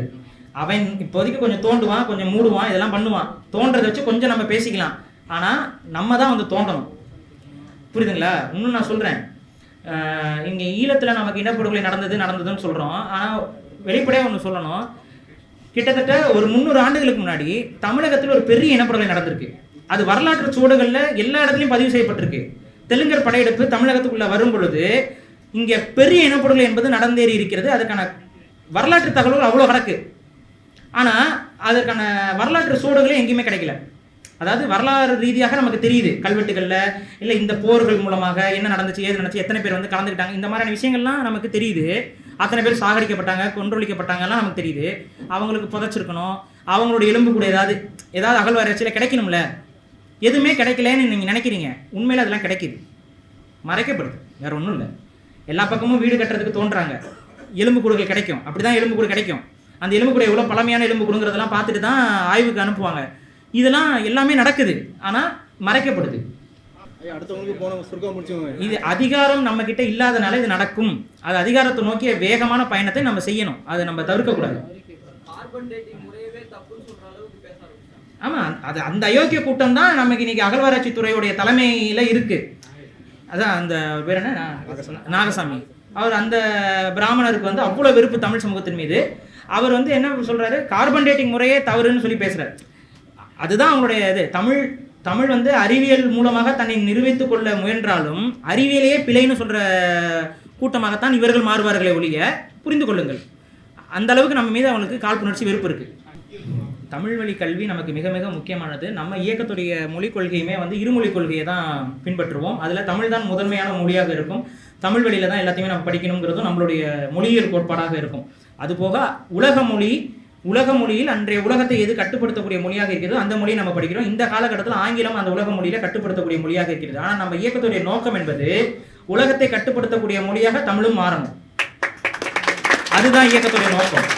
அவன் இப்போதைக்கு கொஞ்சம் தோண்டுவான், கொஞ்சம் மூடுவான், இதெல்லாம் பண்ணுவான். தோன்றதை வச்சு கொஞ்சம் நம்ம பேசிக்கலாம். ஆனால் நம்ம தான் வந்து தோண்டணும். புரியுதுங்களா? இன்னும் நான் சொல்கிறேன், இங்கே ஈழத்தில் நமக்கு இனப்படுகொலை நடந்ததுன்னு சொல்கிறோம். ஆனால் வெளிப்படையாக ஒன்று சொல்லணும், கிட்டத்தட்ட ஒரு 300 ஆண்டுகளுக்கு முன்னாடி தமிழகத்தில் ஒரு பெரிய இனப்படுகொலை நடந்திருக்கு. அது வரலாற்று சூடுகளில் எல்லா இடத்துலையும் பதிவு செய்யப்பட்டிருக்கு. தெலுங்கர் படையெடுப்பு தமிழகத்துக்குள்ளே வரும் பொழுது இங்கே பெரிய இனப்படுகொலை என்பது நடந்தேறி இருக்கிறது. அதுக்கான வரலாற்று தகவல்கள் அவ்வளோ கிடக்கு. ஆனால் அதற்கான வரலாற்று சூடுகளே எங்கேயுமே கிடைக்கல. அதாவது வரலாறு ரீதியாக நமக்கு தெரியுது, கல்வெட்டுகளில் இல்லை இந்த போர்கள் மூலமாக என்ன நடந்துச்சு, ஏது நடந்துச்சு, எத்தனை பேர் வந்து கலந்துக்கிட்டாங்க, இந்த மாதிரியான விஷயங்கள்லாம் நமக்கு தெரியுது. அத்தனை பேர் சாகடிக்கப்பட்டாங்க, கொன்றொழிக்கப்பட்டாங்கலாம் நமக்கு தெரியுது. அவங்களுக்கு புதைச்சிருக்கணும், அவங்களோட எலும்பு கூட ஏதாவது அகழ்வாராய்ச்சியில் கிடைக்கணும்ல. எதுவுமே கிடைக்கலன்னு நீங்கள் நினைக்கிறீங்க, உண்மையில் அதெல்லாம் கிடைக்கிது, மறைக்கப்படுது, வேற ஒன்றும் இல்லை. எல்லா பக்கமும் வீடு கட்டுறதுக்கு தோன்றாங்க, எலும்பு கூடுகள் கிடைக்கும். அப்படி தான் எலும்பு கூடு கிடைக்கும். அந்த எலும்பு கூட எவ்வளோ பழமையான எலும்பு கூடுங்கிறதெல்லாம் பார்த்துட்டு தான் ஆய்வுக்கு அனுப்புவாங்க. இதெல்லாம் எல்லாமே நடக்குது, ஆனால் மறைக்கப்படுது. அடுத்தவங்களுக்கு போன சுருக்கம் முடிச்சுங்க. இது அதிகாரம் நம்ம கிட்ட இல்லாதனால இது நடக்கும். அது அதிகாரத்தை நோக்கிய வேகமான பயணத்தை நம்ம செய்யணும். அதை நம்ம தவிர்க்கக்கூடாது. ஆமாம், அது அந்த அயோக்கிய கூட்டம் தான் நமக்கு இன்னைக்கு அகழ்வாராய்ச்சி துறையுடைய தலைமையில் இருக்கு. அதான் அந்த பேர் என்ன, நாகசாமி. அவர் அந்த பிராமணருக்கு வந்து அவ்வளோ வெறுப்பு தமிழ் சமூகத்தின் மீது. அவர் வந்து என்ன சொல்றாரு, கார்பன் டேட்டிங் முறையே தவறுன்னு சொல்லி பேசுறாரு. அதுதான் அவங்களுடைய இது. தமிழ் வந்து அறிவியல் மூலமாக தன்னை நிரூபித்துக் கொள்ள முயன்றாலும் அறிவியலையே பிழைன்னு சொல்ற கூட்டமாகத்தான் இவர்கள் மாறுவார்களே ஒழிய, புரிந்து கொள்ளுங்கள், அந்த அளவுக்கு நம்ம மீது அவங்களுக்கு காழ்ப்புணர்ச்சி வெறுப்பு இருக்கு. தமிழ் வழி கல்வி நமக்கு மிக மிக முக்கியமானது. நம்ம இயக்கத்துடைய மொழிக் கொள்கையுமே வந்து இருமொழி கொள்கையை தான் பின்பற்றுவோம். அதில் தமிழ் தான் முதன்மையான மொழியாக இருக்கும். தமிழ் வழியில தான் எல்லாத்தையுமே நம்ம படிக்கணுங்கிறதும் நம்மளுடைய மொழியியல் கோட்பாடாக இருக்கும். அதுபோக உலக மொழியில் அன்றைய உலகத்தை எது கட்டுப்படுத்தக்கூடிய மொழியாக இருக்கிறதோ அந்த மொழியை நம்ம படிக்கிறோம். இந்த காலகட்டத்தில் ஆங்கிலம் அந்த உலக மொழியில கட்டுப்படுத்தக்கூடிய மொழியாக இருக்கிறது. ஆனால் நம்ம இயக்கத்துடைய நோக்கம் என்பது உலகத்தை கட்டுப்படுத்தக்கூடிய மொழியாக தமிழும் மாறணும். அதுதான் இயக்கத்துடைய நோக்கம்.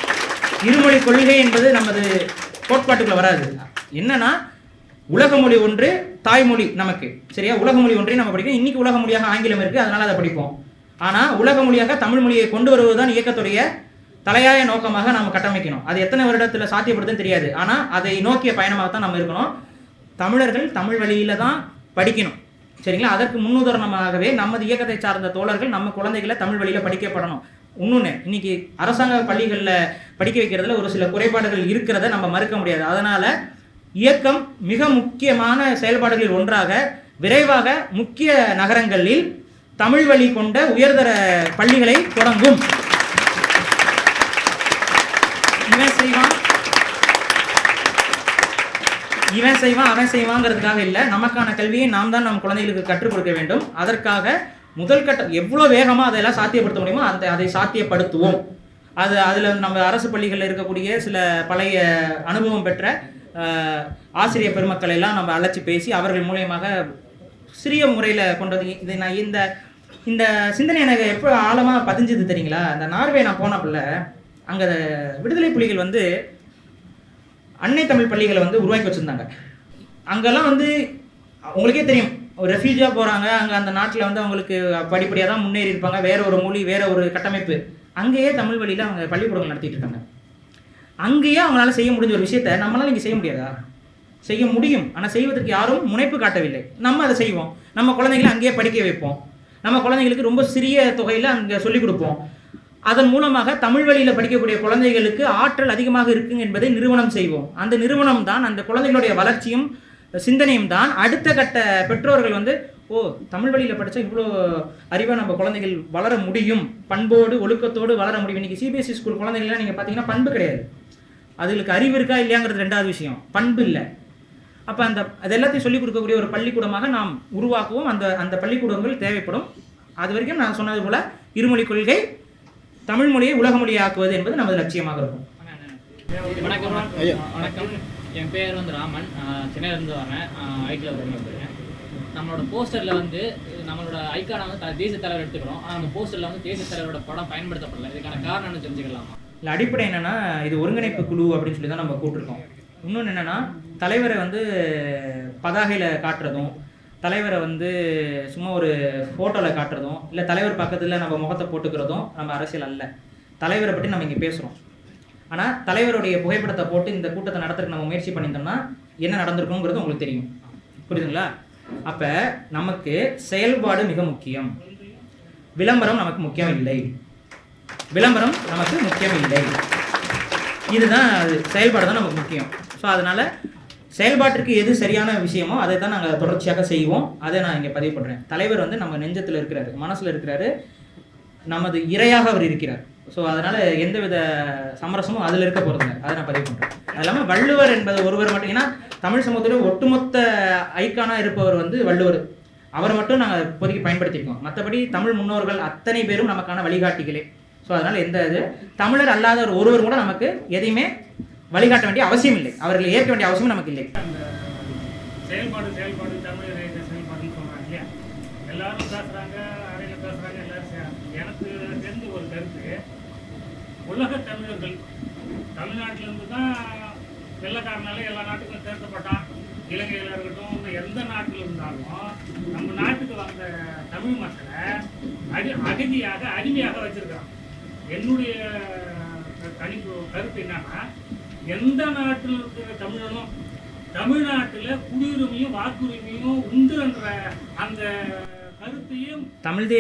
இருமொழி கொள்கை என்பது நமது கோட்பாட்டுக்குள்ள வராது. என்னன்னா, உலக மொழி ஒன்று தாய்மொழி நமக்கு, சரியா? உலக மொழி ஒன்றையும் நம்ம படிக்கணும். இன்னைக்கு உலக மொழியாக ஆங்கிலம் இருக்கு, அதனால அதை படிப்போம். ஆனால் உலக மொழியாக தமிழ் மொழியை கொண்டு வருவதுதான் இயக்கத்துடைய தலையாய நோக்கமாக நாம் கட்டமைக்கணும். அது எத்தனை வருடத்தில் சாத்தியப்படுதுன்னு தெரியாது, ஆனால் அதை நோக்கிய பயணமாகத்தான் நம்ம இருக்கணும். தமிழர்கள் தமிழ் வழியில தான் படிக்கணும், சரிங்களா? அதற்கு முன்னுதாரணமாகவே நமது இயக்கத்தை சார்ந்த தோழர்கள் நம்ம குழந்தைகளை தமிழ் வழியில படிக்கப்படணும். இன்னொன்று, இன்னைக்கு அரசாங்க பள்ளிகளில் படிக்க வைக்கிறதுல ஒரு சில குறைபாடுகள் இருக்கிறத நம்ம மறுக்க முடியாது. அதனால இயக்கம் மிக முக்கியமான செயல்பாடுகளில் ஒன்றாக விரைவாக முக்கிய நகரங்களில் தமிழ் வழி கொண்ட உயர்தர பள்ளிகளை தொடங்கும். இவன் செய்வான் அவன் செய்வாங்கிறதுக்காக இல்லை, நமக்கான கல்வியை நாம் தான் நம் குழந்தைகளுக்கு கற்றுக் கொடுக்க வேண்டும். அதற்காக முதல் கட்டம் எவ்வளோ வேகமாக அதெல்லாம் சாத்தியப்படுத்த முடியுமோ அதை சாத்தியப்படுத்துவோம். அதில் நம்ம அரசு பள்ளிகளில் இருக்கக்கூடிய சில பழைய அனுபவம் பெற்ற ஆசிரியர் பெருமக்களை எல்லாம் நம்ம அழைச்சி பேசி அவர்கள் மூலியமாக சிறிய முறையில் கொண்டது. இது நான் இந்த சிந்தனை எனக்கு எப்போ ஆழமாக பதிஞ்சது தெரியுங்களா? அந்த நார்வே நான் போனப்பில்ல, அங்கே விடுதலை புலிகள் வந்து அன்னை தமிழ் பள்ளிகளை வந்து உருவாக்கி வச்சுருந்தாங்க. அங்கெல்லாம் வந்து உங்களுக்கே தெரியும், ஒரு ரெஃப்யூஜியாக போகிறாங்க, அங்கே அந்த நாட்டில் வந்து அவங்களுக்கு படிப்படியாக தான் முன்னேறி இருப்பாங்க, வேற ஒரு மொழி வேற ஒரு கட்டமைப்பு. அங்கேயே தமிழ் வழியில் அவங்க பள்ளிக்கூடங்கள் நடத்திட்டு இருக்காங்க. அங்கேயே அவங்களால செய்ய முடிஞ்ச ஒரு விஷயத்தை நம்மளால இங்கே செய்ய முடியாதா? செய்ய முடியும், ஆனால் செய்வதற்கு யாரும் முனைப்பு காட்டவில்லை. நம்ம அதை செய்வோம். நம்ம குழந்தைகளை அங்கேயே படிக்க வைப்போம். நம்ம குழந்தைங்களுக்கு ரொம்ப சிறிய தொகையில் அங்கே சொல்லிக் கொடுப்போம். அதன் மூலமாக தமிழ் வழியில் படிக்கக்கூடிய குழந்தைகளுக்கு ஆற்றல் அதிகமாக இருக்குங்க என்பதை நிறுவனம் செய்வோம். அந்த நிறுவனம் தான், அந்த குழந்தைகளுடைய வளர்ச்சியும் சிந்தனையும் தான் அடுத்த கட்ட பெற்றோர்கள் வந்து, ஓ, தமிழ் வழியில் படித்தா இவ்வளோ அறிவாக நம்ம குழந்தைகள் வளர முடியும், பண்போடு ஒழுக்கத்தோடு வளர முடியும். இன்றைக்கி சிபிஎஸ்சி ஸ்கூல் குழந்தைகள்லாம் நீங்கள் பார்த்தீங்கன்னா பண்பு கிடையாது. அதுகளுக்கு அறிவு இருக்கா இல்லையாங்கிறது ரெண்டாவது விஷயம், பண்பு இல்லை. அப்போ அது எல்லாத்தையும் சொல்லிக் கொடுக்கக்கூடிய ஒரு பள்ளிக்கூடமாக நாம் உருவாக்குவோம். அந்த பள்ளிக்கூடங்கள் தேவைப்படும். அது வரைக்கும் நான் சொன்னது போல் இருமொழி கொள்கை, தமிழ் மொழியை உலக மொழியாக்குவது என்பது நமது லட்சியமாக இருக்கும். வணக்கம். வணக்கம், என் பேர் வந்து ராமன், சென்னையிலேருந்து வரேன். ஐக்கில் போயிருக்கேன். நம்மளோட போஸ்டரில் வந்து நம்மளோட ஐக்கானை வந்து தேசிய தலைவர் எடுத்துக்கிறோம். ஆனால் நம்ம போஸ்டரில் வந்து தேசிய தலைவரோட படம் பயன்படுத்தப்படல. இதுக்கான காரணம் தெரிஞ்சுக்கலாமா? இல்லை அடிப்படை என்னென்னா இது ஒருங்கிணைப்பு குழு அப்படின்னு சொல்லி தான் நம்ம கூப்பிட்டுருக்கோம். இன்னொன்று என்னென்னா தலைவரை வந்து பதாகையில் காட்டுறதும், தலைவரை வந்து சும்மா ஒரு ஃபோட்டோவில் காட்டுறதும், இல்லை தலைவர் பக்கத்தில் நம்ம முகத்தை போட்டுக்கிறதும் நம்ம அரசியல் அல்ல. தலைவரை பற்றி நம்ம இங்கே பேசுகிறோம். ஆனால் தலைவருடைய புகைப்படத்தை போட்டு இந்த கூட்டத்தை நடத்துறதுக்கு நம்ம முயற்சி பண்ணியிருந்தோம்னா என்ன நடந்திருக்குங்கிறது உங்களுக்கு தெரியும். புரியுதுங்களா? அப்போ நமக்கு செயல்பாடு மிக முக்கியம், விளம்பரம் நமக்கு முக்கியம் இல்லை. விளம்பரம் நமக்கு முக்கியம் இல்லை, இதுதான் செயல்பாடு தான் நமக்கு முக்கியம். ஸோ அதனால் செயல்பாட்டிற்கு எது சரியான விஷயமோ அதை தான் நாங்கள் தொடர்ச்சியாக செய்வோம். அதை நான் இங்கே பதிவு பண்ணுறேன். தலைவர் வந்து நம்ம நெஞ்சத்தில் இருக்கிறாரு, மனசில் இருக்கிறாரு, நமது இறையாக அவர் இருக்கிறார். ஸோ அதனால் எந்தவித சமரசமும் அதில் இருக்க போகிறதில்ல, அதை நான் பதிவு பண்ணுறேன். அது இல்லாமல் வள்ளுவர் என்பது ஒருவர் மட்டும், ஏன்னா தமிழ் சமூகத்தில் ஒட்டுமொத்த ஐக்கானாக இருப்பவர் வந்து வள்ளுவர். அவரை மட்டும் நாங்கள் இப்போதைக்கு பயன்படுத்தியிருக்கோம். மற்றபடி தமிழ் முன்னோர்கள் அத்தனை பேரும் நமக்கான வழிகாட்டிகளே. ஸோ அதனால் எந்த இது தமிழர் அல்லாத ஒருவர் கூட நமக்கு எதையுமே வழிகாட்ட வேண்டிய அவசியம் இல்லை, அவர்களை ஏற்க வேண்டிய அவசியம் நமக்கு இல்லை. அந்த செயல்பாடு தமிழர் செயல்பாடுன்னு சொல்கிறாங்க இல்லையா, எல்லாரும் பேசுகிறாங்க, அறையில் பேசுகிறாங்க, எல்லாரும். எனக்கு தெரிஞ்ச ஒரு கருத்து, உலக தமிழர்கள் தமிழ்நாட்டிலேருந்து தான் வெள்ளக்காரனால எல்லா நாட்டுக்கும் சேர்க்கப்பட்டான். இலங்கையில் இருக்கட்டும், எந்த நாட்டில் இருந்தாலும் நம்ம நாட்டுக்கு வந்த தமிழ் மக்களை அகதியாக அடிமையாக வச்சிருக்கிறான். என்னுடைய கருத்து என்னன்னா, எந்த நாட்டில் இருக்கிற தமிழனும் தமிழ்நாட்டில் குடியுரிமையும் வாக்குரிமையும் உண்டு என்ற அந்த கருத்தையும் தமிழ்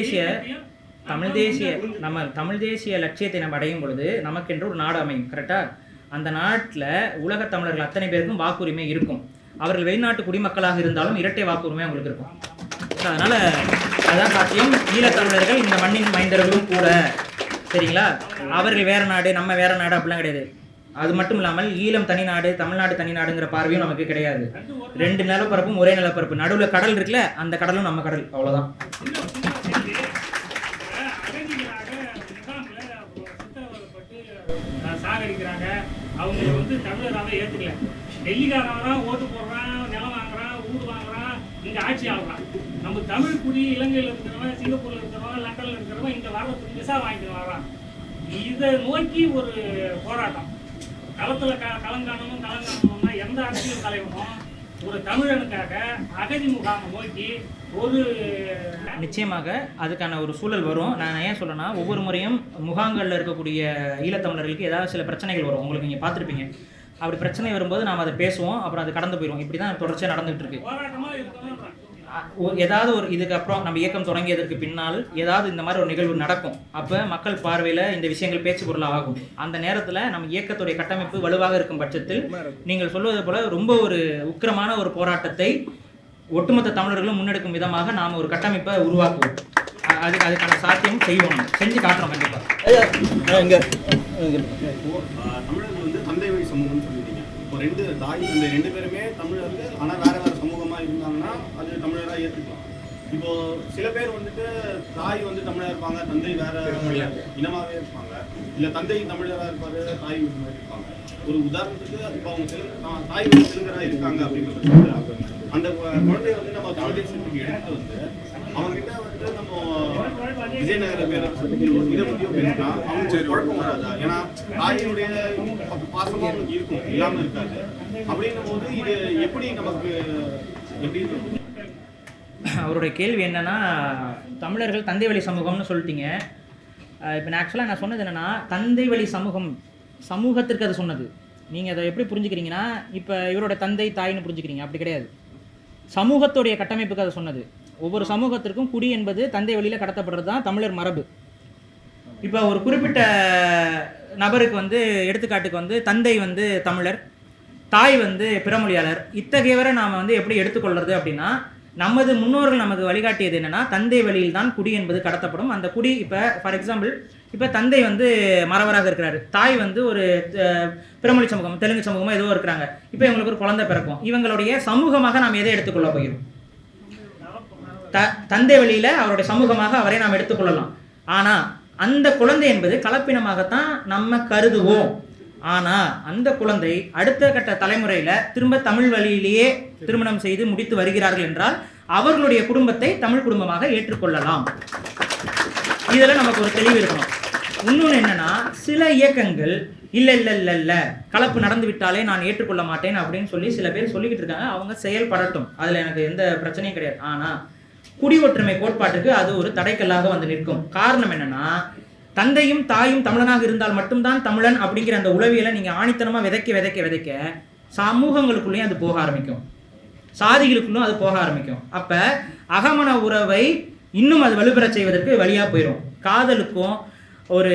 தேசிய லட்சியத்தை நம்ம அடையும் பொழுது நமக்கென்று ஒரு நாடு அமையும். கரெக்டாக? அந்த நாட்டில் உலக தமிழர்கள் அத்தனை பேருக்கும் வாக்குரிமை இருக்கும். அவர்கள் வெளிநாட்டு குடிமக்களாக இருந்தாலும் இரட்டை வாக்குரிமை அவங்களுக்கு இருக்கும். அதனால் அதான் சாத்தியம். ஈழத்தமிழர்கள் இந்த மண்ணின் மைந்தர்களும் கூட, சரிங்களா? அவர்கள் வேறு நாடு, நம்ம வேறு நாடு அப்படிலாம் கிடையாது. அது மட்டும் இல்லாமல் ஈழம் தனிநாடு, தமிழ்நாடு தனிநாடுங்கிற பார்வையும் நமக்கு கிடையாது. 2 நிலப்பரப்பும் ஒரே நிலப்பரப்பு, நடுவில் கடல் இருக்குல்ல, அந்த கடலும் நம்ம கடல், அவ்வளோதான். சாகடிக்கிறாங்க, அவங்க வந்து தமிழராக ஏற்றுக்கல. டெல்லிக்காரன் ஓட்டு போடுறான், நிலம் வாங்குறான், ஊர் வாங்குறான், இங்கே ஆட்சி ஆகுறான். நம்ம தமிழ் குடி இலங்கையில் இருக்கிறவன், சிங்கப்பூரில் இருக்கிறவன், லண்டனில் இருக்கிறவன் இங்கே வர்றதுக்கு விசா வாங்கிட்டு வர்றான். இதை நோக்கி ஒரு போராட்டம் களத்தில் கலங்கானம்னா எந்த அரசியல் தலைவனும் ஒரு தமிழனுக்காக அகதி முகாமை நோக்கி ஒரு நிச்சயமாக அதுக்கான ஒரு சூழல் வரும். நான் ஏன் சொல்றேன்னா, ஒவ்வொரு முறையும் முகாம்களில் இருக்கக்கூடிய ஈழத்தமிழர்களுக்கு ஏதாவது சில பிரச்சனைகள் வரும். உங்களுக்கு நீங்கள் பார்த்துருப்பீங்க. அப்படி பிரச்சனை வரும்போது நாம் அதை பேசுவோம், அப்புறம் அது கடந்து போயிடுவோம். இப்படி தான் தொடர்ச்சியாக நடந்துகிட்டு இருக்கு. போராட்டமாக இருக்கணும்ன்ற ஏதாவது ஒரு இதுக்கப்புறம் நம்ம இயக்கம் தொடங்கியதற்கு பின்னால் ஏதாவது இந்த மாதிரி ஒரு நிகழ்வு நடக்கும். அப்போ மக்கள் பார்வையில் இந்த விஷயங்கள் பேச்சு பொருளாக ஆகும். அந்த நேரத்தில் நம்ம இயக்கத்துடைய கட்டமைப்பு வலுவாக இருக்கும் பட்சத்தில் நீங்கள் சொல்வது போல ரொம்ப ஒரு உக்கிரமான ஒரு போராட்டத்தை ஒட்டுமொத்த தமிழர்களும் முன்னெடுக்கும் விதமாக நாம் ஒரு கட்டமைப்பை உருவாக்குவோம். அதுக்கான சாத்தியம் செய்வோம், செஞ்சு காட்டுறோம் கண்டிப்பாக. தமிழர்கள் வந்து தந்தை வழி சமூகம்னு சொல்லிட்டீங்க. இப்போ 2 தாய் தந்தை 2 பேருமே தமிழர்கள், ஆனால் வேற வேறு சமூகமாக இருந்தாங்கன்னா அது தமிழராக ஏற்றுக்கலாம். இப்போ சில பேர் வந்துட்டு தாய் வந்து தமிழராக இருப்பாங்க, தந்தை வேற இனமாகவே இருப்பாங்க, இல்லை தந்தை தமிழராக இருப்பாரு, தாய் மாதிரி இருப்பாங்க. ஒரு உதாரணத்துக்கு இப்போ அவங்க தாய் வந்து தெலுங்கராக இருக்காங்க அப்படின்ற அந்த குழந்தைய வந்து நம்ம தமிழ் தேசத்துக்கு எடுத்து வந்து அவங்ககிட்ட வந்து நம்ம விஜயநகர இதை பற்றியும் பேசினா அவங்க குழப்பம் வராதா? ஏன்னா தாயினுடைய பாசமாக அவங்களுக்கு இருக்கும், இல்லாமல் இருக்காது. அப்படின்னும் போது இது எப்படி நமக்கு எப்படி? அவருடைய கேள்வி என்னன்னா, தமிழர்கள் தந்தை வழி சமூகம்னு சொல்லிட்டீங்க. இப்போ நான் ஆக்சுவலாக நான் சொன்னது என்னென்னா, தந்தை வழி சமூகத்திற்கு அது சொன்னது. நீங்கள் அதை எப்படி புரிஞ்சுக்கிறீங்கன்னா, இப்போ இவரோட தந்தை தாயின்னு புரிஞ்சுக்கிறீங்க. அப்படி கிடையாது. சமூகத்துடைய கட்டமைப்புக்கு அதை சொன்னது. ஒவ்வொரு சமூகத்திற்கும் குடி என்பது தந்தை வழியில் கடத்தப்படுறது தான் தமிழர் மரபு. இப்போ ஒரு குறிப்பிட்ட நபருக்கு வந்து எடுத்துக்காட்டுக்கு வந்து தந்தை வந்து தமிழர், தாய் வந்து பிறமொழியாளர், இத்தகையவரை நாம் வந்து எப்படி எடுத்துக்கொள்வது அப்படின்னா, நமது முன்னோர்கள் நமக்கு வழிகாட்டியது என்னென்னா, தந்தை வழியில் தான் குடி என்பது கடத்தப்படும். அந்த குடி இப்போ ஃபார் எக்ஸாம்பிள், இப்போ தந்தை வந்து மறவராக இருக்கிறாரு, தாய் வந்து ஒரு பிறமொழி சமூகம், தெலுங்கு சமூகமாக ஏதோ இருக்கிறாங்க. இப்போ இவங்களுக்கு ஒரு குழந்தை பிறக்கும். இவங்களுடைய சமூகமாக நாம் எதை எடுத்துக்கொள்ள போகிறோம்? தந்தை வழியில் அவருடைய சமூகமாக அவரை நாம் எடுத்துக்கொள்ளலாம். ஆனால் அந்த குழந்தை என்பது கலப்பினமாகத்தான் நம்ம கருதுவோம். ஆனால் அந்த குழந்தை அடுத்த கட்ட தலைமுறையில் திரும்ப தமிழ் வழியிலேயே திருமணம் செய்து முடித்து வருகிறார்கள் என்றால் அவர்களுடைய குடும்பத்தை தமிழ் குடும்பமாக ஏற்றுக்கொள்ளலாம். இதில் நமக்கு ஒரு தெளிவு இருக்கணும். இன்னொன்று என்னன்னா, சில இயக்கங்கள் இல்லை கலப்பு நடந்து விட்டாலே நான் ஏற்றுக்கொள்ள மாட்டேன் அப்படின்னு சொல்லி சில பேர் சொல்லிக்கிட்டு இருக்காங்க. அவங்க செயல்படட்டும், அதில் எனக்கு எந்த பிரச்சனையும் கிடையாது. ஆனால் குடி ஒற்றுமை கோட்பாட்டுக்கு அது ஒரு தடைக்கல்லாக வந்து நிற்கும். காரணம் என்னன்னா, தந்தையும் தாயும் தமிழனாக இருந்தால் மட்டும்தான் தமிழன் அப்படிங்கிற அந்த உளவியலை நீங்கள் ஆணித்தனமாக விதைக்க சமூகங்களுக்குள்ளேயும் அது போக ஆரம்பிக்கும், சாதிகளுக்குள்ளும் அது போக ஆரம்பிக்கும். அப்போ அகமன உறவை இன்னும் அது வலுப்பெறச் செய்வதற்கு வழியாக போயிடும். காதலுக்கும் ஒரு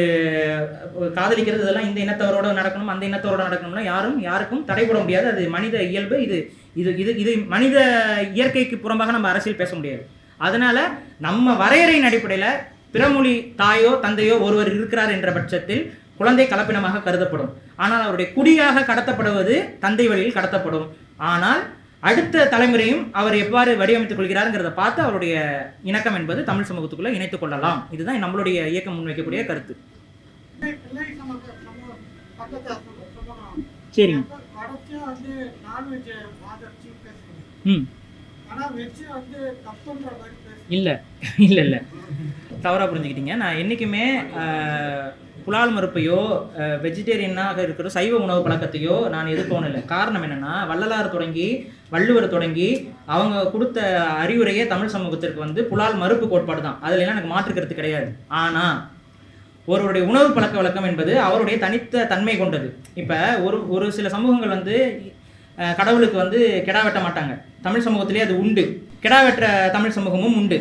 காதலிக்கிறது இதெல்லாம் இந்த இனத்தவரோட நடக்கணும் அந்த இனத்தவரோட நடக்கணும்னா யாருக்கும் தடைபட முடியாது. அது மனித இயல்பு. இது இது இது இது மனித இயற்கைக்கு புறம்பாக நம்ம அரசியல் பேச முடியாது. அதனால நம்ம வரையறையின் அடிப்படையில் பிறமொழி தாயோ தந்தையோ ஒருவர் இருக்கிறார் என்ற பட்சத்தில் குழந்தை கலப்பினமாக கருதப்படும். ஆனால் அவருடைய குடியாக கடத்தப்படுவது தந்தை வழியில் கடத்தப்படும். ஆனால் அடுத்த தலைமுறையும் அவர் எவ்வாறு வடிவமைத்துக் கொள்கிறாருங்கிறத பார்த்து அவருடைய இணக்கம் என்பது தமிழ் சமூகத்துக்குள்ள இணைத்துக் கொள்ளலாம். இதுதான் நம்மளுடைய இயக்கம் முன்வைக்கக்கூடிய கருத்து. சரிங்க. இல்லை தவறாக புரிஞ்சுக்கிட்டீங்க. நான் என்றைக்குமே புலால் மறுப்பையோ வெஜிடேரியனாக இருக்கிற சைவ உணவு பழக்கத்தையோ நான் எதிர்க்கணும் இல்லை. காரணம் என்னென்னா, வள்ளலார் தொடங்கி வள்ளுவர் தொடங்கி அவங்க கொடுத்த அறிவுரையே தமிழ் சமூகத்திற்கு வந்து புலால் மறுப்பு கோட்பாடு தான். அதிலெல்லாம் எனக்கு மாற்றுக்கிறது கிடையாது. ஆனால் ஒருவருடைய உணவு பழக்க வழக்கம் என்பது அவருடைய தனித்த தன்மை கொண்டது. இப்போ ஒரு சில சமூகங்கள் வந்து கடவுளுக்கு வந்து கெடா வெட்ட மாட்டாங்க. தமிழ் சமூகத்திலே அது உண்டு. கெடா வெட்டுற தமிழ் சமூகமும் உண்டு.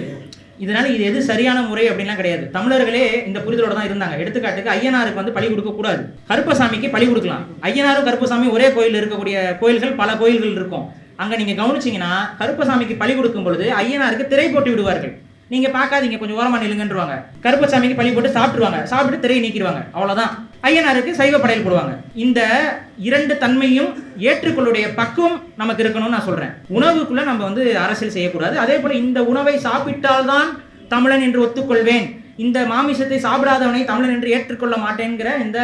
இதனால இது எது சரியான முறை அப்படின்லாம் கிடையாது. தமிழர்களே இந்த புரிதலோட தான் இருந்தாங்க. எடுத்துக்காட்டுக்கு ஐயனாருக்கு வந்து பலி கொடுக்கக்கூடாது, கருப்பசாமிக்கு பலி கொடுக்கலாம். ஐயனாரும் கருப்பசாமி ஒரே கோயில் இருக்கக்கூடிய கோயில்கள் பல கோயில்கள் இருக்கும். அங்கே நீங்கள் கவனிச்சிங்கன்னா கருப்பசாமிக்கு பலி கொடுக்கும் பொழுது ஐயனாருக்கு திரை போட்டு விடுவார்கள். நீங்கள் பார்க்காதீங்க, கொஞ்சம் ஓரமாக நிலுங்கன்றுவாங்க. கருப்பசாமிக்கு பலி போட்டு சாப்பிட்டுருவாங்க, சாப்பிட்டு திரையை நீக்கிடுவாங்க, அவ்வளோதான். ஐயனாருக்கு சைவ படையல் போடுவாங்க. இந்த இரண்டு தன்மையும் ஏற்றுக்கொள்ளுடைய பக்குவம் நமக்கு இருக்கணும்னு நான் சொல்கிறேன். உணவுக்குள்ளே நம்ம வந்து அரசியல் செய்யக்கூடாது. அதே போல் இந்த உணவை சாப்பிட்டால்தான் தமிழன் என்று ஒத்துக்கொள்வேன், இந்த மாமிசத்தை சாப்பிடாதவனை தமிழன் என்று ஏற்றுக்கொள்ள மாட்டேங்கிற இந்த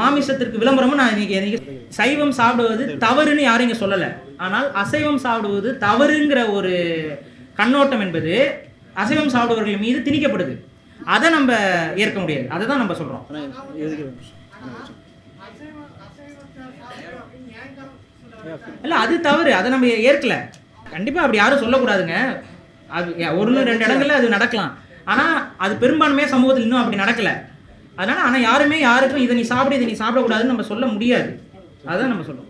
மாமிசத்திற்கு விளம்பரமும் நான் இன்னைக்கு சைவம் சாப்பிடுவது தவறுன்னு யாரும் இங்கே சொல்லலை. ஆனால் அசைவம் சாப்பிடுவது தவறுங்கிற ஒரு கண்ணோட்டம் என்பது அசைவம் சாப்பிடுவர்கள் மீது திணிக்கப்படுது. அதை நம்ம ஏற்க முடியாது. அதை தான் நம்ம சொல்கிறோம். இல்லை, அது தவறு, அதை நம்ம ஏற்கல. கண்டிப்பாக அப்படி யாரும் சொல்லக்கூடாதுங்க. அது 1-2 இடங்கள்ல அது நடக்கலாம். ஆனால் அது பெரும்பான்மையாக சமூகத்தில் இன்னும் அப்படி நடக்கலை. அதனால் ஆனால் யாருமே யாருக்கும் இதை நீ சாப்பிடு இதை நீ சாப்பிடக்கூடாதுன்னு நம்ம சொல்ல முடியாது. அதுதான் நம்ம சொல்கிறோம்.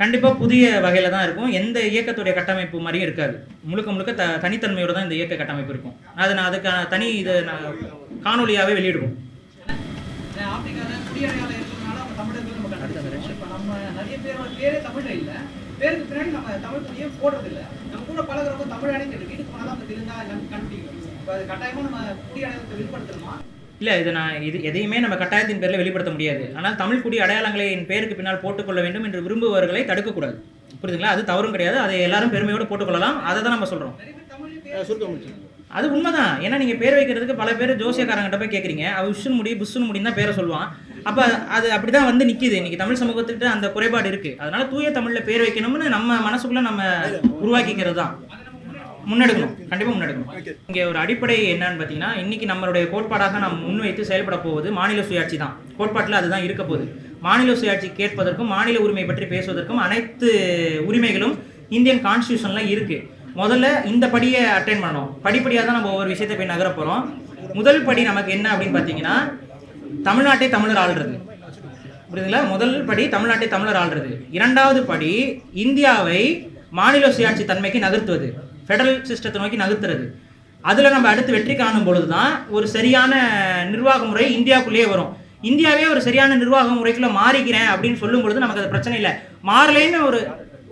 கண்டிப்பாக புதிய வகையில் தான் இருக்கும். எந்த இயக்கத்துடைய கட்டமைப்பு மாதிரியும் இருக்காது. முழுக்க தனித்தன்மையோடு தான் இந்த இயக்க கட்டமைப்பு இருக்கும். அது நான் அதுக்கான தனி இதை நான் காணொலியாகவே வெளியிடுவோம். ஆப்பிரிக்காவில் குடியடையாளம் இருக்கிறதுனால அவங்க தமிழர்கள் நம்ம கண்டுபிடிச்சோம். இப்போ நம்ம நிறைய பேரோட பேரே தமிழில் இல்லை, பேருக்கு பின்னாடி நம்ம தமிழ் துணியே போடுறதில்லை. நம்ம கூட பழகிறப்போ தமிழ் அடைக்கிறது வீட்டுக்கு போனால் தான் நம்ம தெரிஞ்சா என்னன்னு கண்டுபிடிக்கணும். இப்போ அது கட்டாயமாக நம்ம குடியடையாளத்தை வெளிப்படுத்தணுமா? இல்லை, இது எதையுமே நம்ம கட்டாயத்தின் பேரில் வெளிப்படுத்த முடியாது. ஆனால் தமிழ் குடி அடையாளங்களை என் பேருக்கு பின்னால் போட்டுக்கொள்ள வேண்டும் என்று விரும்புபவர்களை தடுக்கக்கூடாது. புரியுதுங்களா? அது தவறும் கிடையாது. அதை எல்லாரும் பெருமையோடு போட்டுக்கொள்ளலாம். அதை தான் நம்ம சொல்கிறோம். அது உண்மைதான். ஏன்னா நீங்கள் பேர் வைக்கிறதுக்கு பல பேர் ஜோசியக்காரங்கிட்ட போய் கேட்குறீங்க, அவள் விஷுன்னு முடி புஷ்ஷுன்னு முடின்னு தான் பேரை சொல்லுவான். அப்போ அது அப்படி தான் வந்து நிற்கிது. இன்றைக்கி தமிழ் சமூகத்துக்கிட்ட அந்த குறைபாடு இருக்குது. அதனால் தூய தமிழில் பேர் வைக்கணும்னு நம்ம மனசுக்குள்ளே நம்ம உருவாக்கிக்கிறது தான் முன்னெடுக்கணும். கண்டிப்பாக முன்னெடுக்கணும். இங்கே ஒரு அடிப்படை என்னன்னு பார்த்தீங்கன்னா, இன்றைக்கி நம்மளுடைய கோட்பாடாக நாம் முன்வைத்து செயல்பட போவது மாநில சுயாட்சி தான். கோட்பாட்டில் அதுதான் இருக்க போகுது. மாநில சுயாட்சி கேட்பதற்கும் மாநில உரிமை பற்றி பேசுவதற்கும் அனைத்து உரிமைகளும் இந்தியன் கான்ஸ்டியூஷனில் இருக்குது. முதல்ல இந்த படியை அட்டென்ட் பண்ணணும். படிப்படியாக தான் நம்ம ஒவ்வொரு விஷயத்தை போய் நகர போகிறோம். முதல் படி நமக்கு என்ன அப்படின்னு பார்த்தீங்கன்னா, தமிழ்நாட்டை தமிழர் ஆள்றது. புரியுதுங்களா? முதல் படி தமிழ்நாட்டை தமிழர் ஆள்றது. இரண்டாவது படி இந்தியாவை மாநில சுயாட்சி தன்மைக்கு நகர்த்துவது, ஃபெடரல் சிஸ்டத்தை நோக்கி நகர்த்துறது. அதில் நம்ம அடுத்து வெற்றி காணும் பொழுது தான் ஒரு சரியான நிர்வாக முறை இந்தியாவுக்குள்ளேயே வரும். இந்தியாவே ஒரு சரியான நிர்வாக முறைக்குள்ளே மாறிக்கிறேன் அப்படின்னு சொல்லும் பொழுது நமக்கு அது பிரச்சனை இல்லை. மாறலைன்னு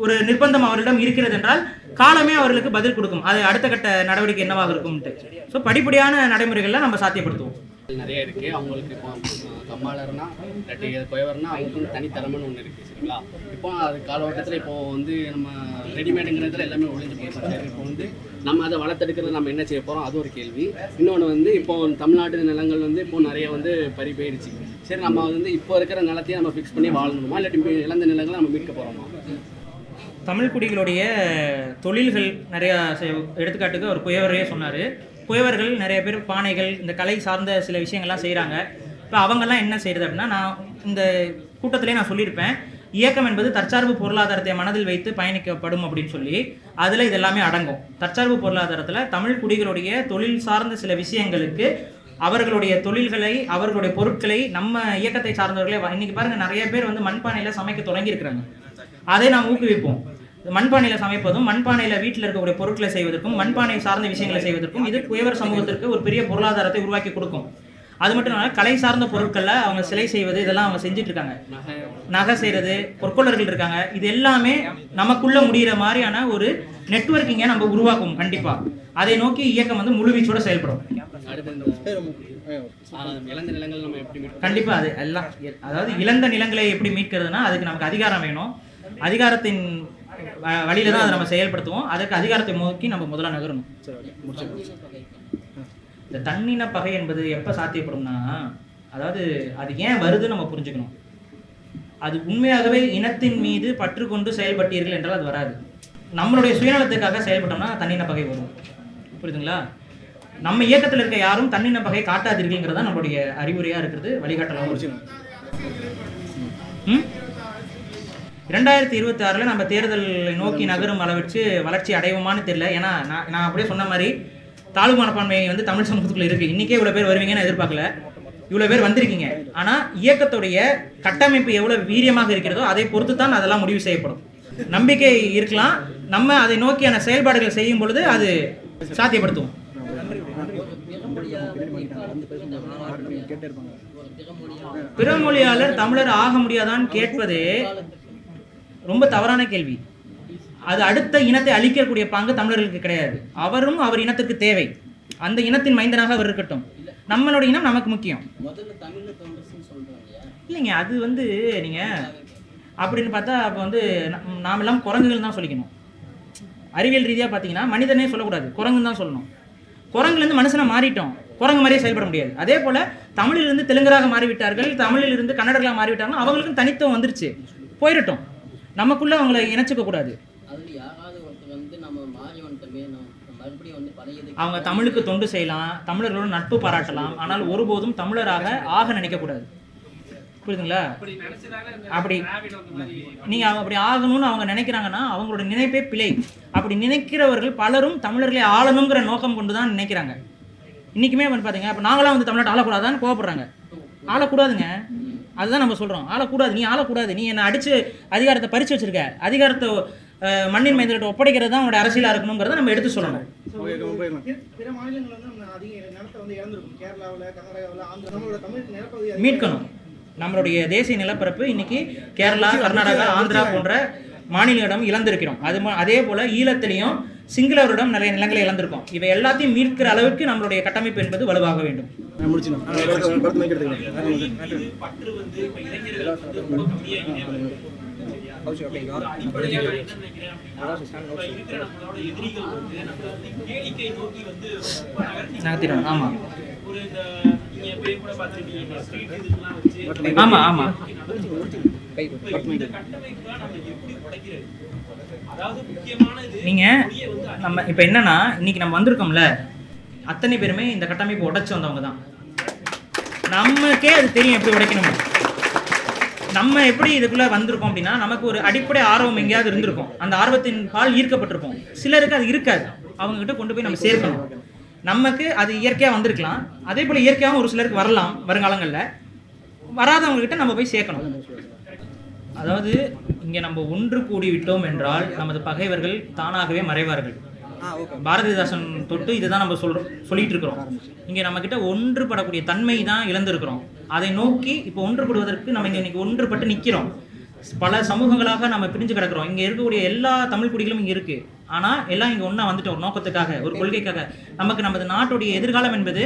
ஒரு நிர்பந்தம் அவரிடம் இருக்கிறது என்றால் காலமே அவர்களுக்கு பதில் கொடுக்கும். அது அடுத்த கட்ட நடவடிக்கை என்னவாக இருக்கும்ட்டு. ஸோ படிப்படியான நடைமுறைகளில் நம்ம சாத்தியப்படுத்துவோம். நிறைய இருக்குது. அவங்களுக்கு இப்போ கம்மாளர்னா இல்லாட்டி குயவர்னா அவங்களுக்கு தனித்தரம்னு ஒன்று இருக்குது. சரிங்களா? இப்போ அது காலகட்டத்தில் இப்போ வந்து நம்ம ரெடிமேடுங்கிறதுல எல்லாமே ஒழிஞ்சு போயிடுச்சு. இப்போ வந்து நம்ம அதை வளர்த்தெடுக்கிறது நம்ம என்ன செய்ய போகிறோம், அது ஒரு கேள்வி. இன்னொன்று வந்து இப்போ தமிழ்நாட்டு நிலங்கள் வந்து இப்போ நிறைய வந்து பறி போயிடுச்சு. சரி, நம்ம வந்து இப்போ இருக்கிற நிலத்தையே நம்ம ஃபிக்ஸ் பண்ணி வாழணுமா, இல்லாட்டி இழந்த நிலங்களை நம்ம மீட்க போகிறோமா? தமிழ் குடிகளுடைய தொழில்கள் நிறையா எடுத்துக்காட்டுக்கு அவர் குயவரையே சொன்னார். குயவர்கள் நிறைய பேர் பானைகள், இந்த கலை சார்ந்த சில விஷயங்கள்லாம் செய்கிறாங்க. இப்போ அவங்கெல்லாம் என்ன செய்கிறது அப்படின்னா, நான் இந்த கூட்டத்திலே நான் சொல்லியிருப்பேன், இயக்கம் என்பது தற்சார்பு பொருளாதாரத்தை மனதில் வைத்து பயணிக்கப்படும் அப்படின்னு சொல்லி. அதில் இது எல்லாமே அடங்கும். தற்சார்பு பொருளாதாரத்தில் தமிழ் குடிகளுடைய தொழில் சார்ந்த சில விஷயங்களுக்கு அவர்களுடைய தொழில்களை, அவர்களுடைய பொருட்களை நம்ம இயக்கத்தை சார்ந்தவர்களே இன்னைக்கு பாருங்கள், நிறைய பேர் வந்து மண்பானையில் சமைக்க தொடங்கியிருக்கிறாங்க. அதை நாம் ஊக்குவிப்போம். மண்பானையில் சமைப்பதும், மண்பானையில் வீட்டில் இருக்கக்கூடிய பொருட்களை செய்வதற்கும், மண்பானை சார்ந்த விஷயங்களை செய்வதற்கும் இது குயவர் சமூகத்திற்கு ஒரு பெரிய பொருளாதாரத்தை உருவாக்கி கொடுக்கும். அது மட்டும் இல்லாமல் கலை சார்ந்த பொருட்களில் அவங்க சிலை செய்வது இதெல்லாம் அவங்க செஞ்சுட்டு இருக்காங்க. நகை செய்கிறது, பொற்கொள்ளர்கள் இருக்காங்க. இது எல்லாமே நமக்குள்ள முடிகிற மாதிரியான ஒரு நெட்வொர்க்கிங்கை நம்ம உருவாக்கும். கண்டிப்பாக அதை நோக்கி இயக்கம் வந்து முழுவீச்சோடு செயல்படும். இழந்த நிலங்கள் நம்ம எப்படி கண்டிப்பாக அது எல்லாம், அதாவது இழந்த நிலங்களை எப்படி மீட்கிறதுனா அதுக்கு நமக்கு அதிகாரம் வேணும். அதிகாரத்தின் வழியில தான் அதை நம்ம செயல்படுத்துவோம். அதுக்கு அதிகாரத்தை நோக்கி நம்ம முதல்ல நகரணும். இந்த தன்னின பகை என்பது எப்போ சாத்தியப்படும்னா, அதாவது அது ஏன் வருதுன்னு நம்ம புரிஞ்சுக்கணும். அது உண்மையாகவே இனத்தின் மீது பற்று கொண்டு செயல்பட்டீர்கள் என்றால் அது வராது. நம்மளுடைய சுயநலத்துக்காக செயல்பட்டோம்னா தன்னின பகை வரும். புரியுதுங்களா? நம்ம இயக்கத்தில் இருக்க யாரும் தன்னின பகை காட்டாதீர்கள்ங்கிறதா நம்மளுடைய அறிவுரையாக இருக்கிறது, வழிகாட்டலாம். 2026 நம்ம தேர்தலை நோக்கி நகரும் அளவிற்கு வளர்ச்சி அடைவோமான்னு தெரியல. ஏன்னா நான் அப்படியே சொன்ன மாதிரி தாழ்வு மனப்பான்மை வந்து தமிழ் சமூகத்துக்குள்ள இருக்குது. இன்றைக்கே இவ்வளோ பேர் வருவீங்கன்னு எதிர்பார்க்கல. இவ்வளோ பேர் வந்திருக்கீங்க. ஆனால் இயக்கத்துடைய கட்டமைப்பு எவ்வளோ வீரியமாக இருக்கிறதோ அதை பொறுத்து தான் அதெல்லாம் முடிவு செய்யப்படும். நம்பிக்கை இருக்கலாம். நம்ம அதை நோக்கியான செயல்பாடுகள் செய்யும் பொழுது அது சாத்தியப்படுத்துவோம். பிறமொழியாளர் தமிழர் ஆக முடியாதான்னு கேட்பதே ரொம்ப தவறான கேள்வி. அது அடுத்த இனத்தை அழிக்கக்கூடிய பாங்கு தமிழர்களுக்கு கிடையாது. அவரும் அவர் இனத்திற்கு தேவை. அந்த இனத்தின் மைந்தனாக அவர் இருக்கட்டும். நம்மளோட இனம் நமக்கு முக்கியம் இல்லைங்க. அது வந்து நீங்கள் அப்படின்னு பார்த்தா அப்போ வந்து நாமெல்லாம் குரங்குகள் தான் சொல்லிக்கணும். அறிவியல் ரீதியாக பார்த்தீங்கன்னா மனிதனே சொல்லக்கூடாது, குரங்குன்னு தான் சொல்லணும். குரங்குலேருந்து மனுஷனை மாறிட்டோம், குரங்கு மாதிரியே செயல்பட முடியாது. அதே போல் தமிழிலிருந்து தெலுங்கராக மாறிவிட்டார்கள், தமிழிலிருந்து கன்னடர்களாக மாறிவிட்டாங்கன்னா அவங்களுக்கும் தனித்துவம் வந்துருச்சு, போயிடட்டும். நமக்குள்ளே அவங்களை இணைச்சிக்க கூடாது. அவங்க தமிழுக்கு தொண்டு செய்யலாம், தமிழர்களோட நட்பு பாராட்டலாம், ஆனால் ஒருபோதும் தமிழராக ஆக நினைக்கக்கூடாது. புரியுதுங்களா? அப்படி நீங்கள் அப்படி ஆகணும்னு அவங்க நினைக்கிறாங்கன்னா அவங்களோட நினைப்பே பிழை. அப்படி நினைக்கிறவர்கள் பலரும் தமிழர்களை ஆளணுங்கிற நோக்கம் கொண்டு தான் நினைக்கிறாங்க. இன்றைக்குமே வந்து பார்த்தீங்க, அப்போ நாங்களாம் வந்து தமிழ்நாட்டை ஆளக்கூடாதான்னு கோவப்படுறாங்க. ஆளக்கூடாதுங்க, அதுதான் நம்ம சொல்கிறோம். ஆளக்கூடாது, நீ ஆளக்கூடாது, நீ என்னை அடித்து அதிகாரத்தை பறித்து வச்சுருக்க, அதிகாரத்தை மண்ணின் மைந்தர்கிட்ட ஒப்படைக்கிறது தான் அவங்களோட அரசியலாக இருக்கணுங்கிறத நம்ம எடுத்து சொல்லணும். பிற மாநிலங்கள் வந்து நம்ம அதிக நிலத்தை வந்து இழந்திருக்கும். கேரளாவில், கர்நாடகாவில், ஆந்திரா, நம்மளோட தமிழ் நிலப்பகுதி மீட்கணும். நம்மளுடைய தேசிய நிலப்பரப்பு இன்னைக்கு கேரளா, கர்நாடகா, ஆந்திரா போன்ற மாநிலங்களிடம் இழந்திருக்கிறோம். அதே போல் ஈழத்திலையும் சிங்களவரிடம் நிறைய நிலங்களை இழந்திருக்கோம். இவை எல்லாத்தையும் மீட்கிற அளவுக்கு நம்மளுடைய கட்டமைப்பு என்பது வலுவாக வேண்டும். ஆமாம் ஆமாம் ஆமாம். நீங்கள் நம்ம இப்போ என்னன்னா, இன்னைக்கு நம்ம வந்திருக்கோம்ல, அத்தனை பேருமே இந்த கட்டமைப்பு உடைச்சு வந்தவங்க தான். நமக்கே அது தெரியும் எப்படி உடைக்கணும். நம்ம எப்படி இதுக்குள்ளே வந்திருக்கோம் அப்படின்னா, நமக்கு ஒரு அடிப்படை ஆர்வம் எங்கேயாவது இருந்திருக்கும். அந்த ஆர்வத்தின் பால் ஈர்க்கப்பட்டிருப்போம். சிலருக்கு அது இருக்காது, அவங்ககிட்ட கொண்டு போய் நம்ம சேர்க்கணும். நமக்கு அது இயற்கையாக வந்திருக்கலாம், அதே போல் இயற்கையாகவும் ஒரு சிலருக்கு வரலாம் வருங்காலங்களில். வராதவங்ககிட்ட நம்ம போய் சேர்க்கணும். அதாவது இங்கே நம்ம ஒன்று கூடி விட்டோம் என்றால் நமது பகைவர்கள் தானாகவே மறைவார்கள். பாரதிதாசன் தொட்டு இதுதான் நம்ம சொல்லிட்டு இருக்கிறோம். இங்கே நம்மக்கிட்ட ஒன்றுபடக்கூடிய தன்மை தான் இழந்திருக்கிறோம். அதை நோக்கி இப்போ ஒன்றுபடுவதற்கு நம்ம இங்கே இன்னைக்கு ஒன்றுபட்டு நிற்கிறோம். பல சமூகங்களாக நம்ம பிரிஞ்சு கிடக்கிறோம். இங்கே இருக்கக்கூடிய எல்லா தமிழ் குடிகளும் இங்கே இருக்குது. ஆனால் எல்லாம் இங்கே ஒன்றா வந்துட்டோம், ஒரு நோக்கத்துக்காக, ஒரு கொள்கைக்காக. நமது நாட்டுடைய எதிர்காலம் என்பது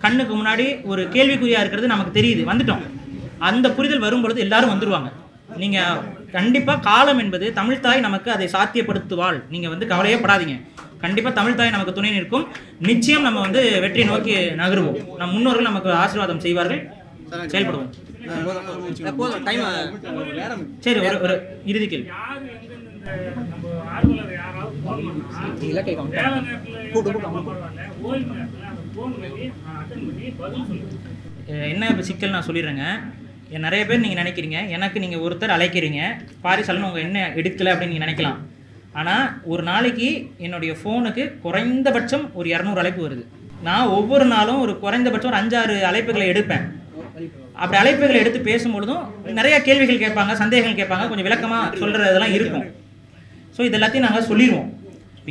கண்ணுக்கு முன்னாடி ஒரு கேள்விக்குறியாக இருக்கிறது நமக்கு தெரியுது, வந்துட்டோம். அந்த புரிதல் வரும் பொழுது எல்லாரும் வந்துடுவாங்க. நீங்கள் கண்டிப்பாக காலம் என்பது தமிழ்தாய் நமக்கு அதை சாத்தியப்படுத்துவாள். நீங்கள் வந்து கவலையே படாதீங்க. கண்டிப்பாக தமிழ்தாய் நமக்கு துணை நிற்கும். நிச்சயம் நம்ம வந்து வெற்றி நோக்கி நகருவோம். நம் முன்னோர்கள் நமக்கு ஆசீர்வாதம் செய்வார்கள். செயல்படுவோம். சரி, ஒரு இறுதி கேள்வி. நம்ம ஆர்வலர் யாராவது ஓய்வு நேரத்தில் அந்த ஃபோன் பண்ணி அட்டன் பண்ணி பதில் சொல்லுங்கள். என்ன இப்போ சிக்கல் நான் சொல்லிடுறேங்க. நிறைய பேர் நீங்கள் நினைக்கிறீங்க, எனக்கு நீங்கள் ஒருத்தர் அழைக்கிறீங்க, பாரிசாலன்னு உங்கள் என்ன எடுக்கலை அப்படின்னு நீங்கள் நினைக்கலாம். ஆனால் ஒரு நாளைக்கு என்னுடைய ஃபோனுக்கு குறைந்தபட்சம் ஒரு 200 அழைப்பு வருது. நான் ஒவ்வொரு நாளும் ஒரு குறைந்தபட்சம் ஒரு 5-6 அழைப்புகளை எடுப்பேன். அப்படி அழைப்புகளை எடுத்து பேசும்பொழுதும் நிறையா கேள்விகள் கேட்பாங்க, சந்தேகங்கள் கேட்பாங்க, கொஞ்சம் விளக்கமாக சொல்கிறதெல்லாம் இருக்கும். ஸோ இது எல்லாத்தையும் நாங்கள் சொல்லிடுவோம்.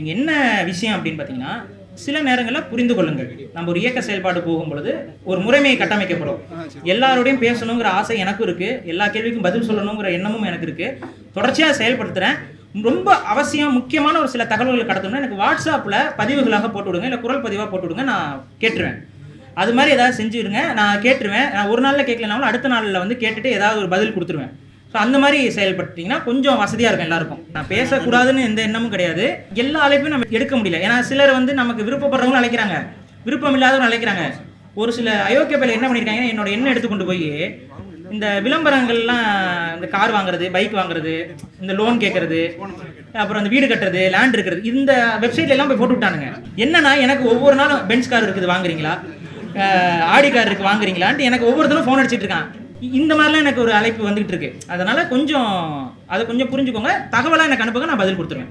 இங்கே என்ன விஷயம் அப்படின்னு பார்த்தீங்கன்னா, சில நேரங்களில் புரிந்து கொள்ளுங்கள். நம்ம ஒரு இயக்க செயல்பாடு போகும்பொழுது ஒரு முறைமையை கட்டமைக்கப்படும். எல்லாரோடையும் பேசணுங்கிற ஆசை எனக்கும் இருக்குது, எல்லா கேள்விக்கும் பதில் சொல்லணுங்கிற எண்ணமும் எனக்கு இருக்குது. தொடர்ச்சியாக செயல்படுத்துகிறேன். ரொம்ப அவசியம் முக்கியமான ஒரு சில தகவல்கள் கடத்தணும்னா எனக்கு வாட்ஸ்அப்பில் பதிவுகளாக போட்டு விடுங்க, இல்லை குரல் பதிவாக போட்டு விடுங்க, நான் கேட்டுருவேன். அது மாதிரி ஏதாவது செஞ்சுருங்க, நான் கேட்டுருவேன். நான் ஒரு நாளில் கேட்கலனாலும் அடுத்த நாளில் வந்து கேட்டுட்டு ஏதாவது ஒரு பதில் கொடுத்துருவேன். ஸோ அந்த மாதிரி செயல்படுத்திங்கன்னா கொஞ்சம் வசதியாக இருக்கும் எல்லாருக்கும். நான் பேசக்கூடாதுன்னு எந்த எண்ணமும் கிடையாது. எல்லா அழைப்பையும் நம்ம எடுக்க முடியல. ஏன்னா சிலர் வந்து நமக்கு விருப்பப்படுறவங்களும் அழைக்கிறாங்க, விருப்பம் இல்லாதவங்க அழைக்கிறாங்க. ஒரு சில அயோக்கிய பேர் என்ன பண்ணியிருக்காங்க, என்னோட எண்ணெய் எடுத்து கொண்டு போய் இந்த விளம்பரங்கள்லாம், இந்த கார் வாங்குறது, பைக் வாங்குறது, இந்த லோன் கேட்கறது, அப்புறம் இந்த வீடு கட்டுறது, லேண்ட் இருக்கிறது, இந்த வெப்சைட்ல எல்லாம் போய் போட்டு விட்டானுங்க. என்னன்னா எனக்கு ஒவ்வொரு நாளும் பென்ஸ் கார் இருக்குது வாங்குறீங்களா, ஆடி கார் இருக்குது வாங்குறீங்களான்ட்டு எனக்கு ஒவ்வொருத்தரும் ஃபோன் அடிச்சிட்டு இருக்கான். இந்த மாதிரிலாம் எனக்கு ஒரு அழைப்பு வந்துகிட்டு இருக்கு. அதனால கொஞ்சம் அதை கொஞ்சம் புரிஞ்சுக்கோங்க. தகவலாக எனக்கு அனுப்புங்க, நான் பதில் கொடுத்துருவேன்.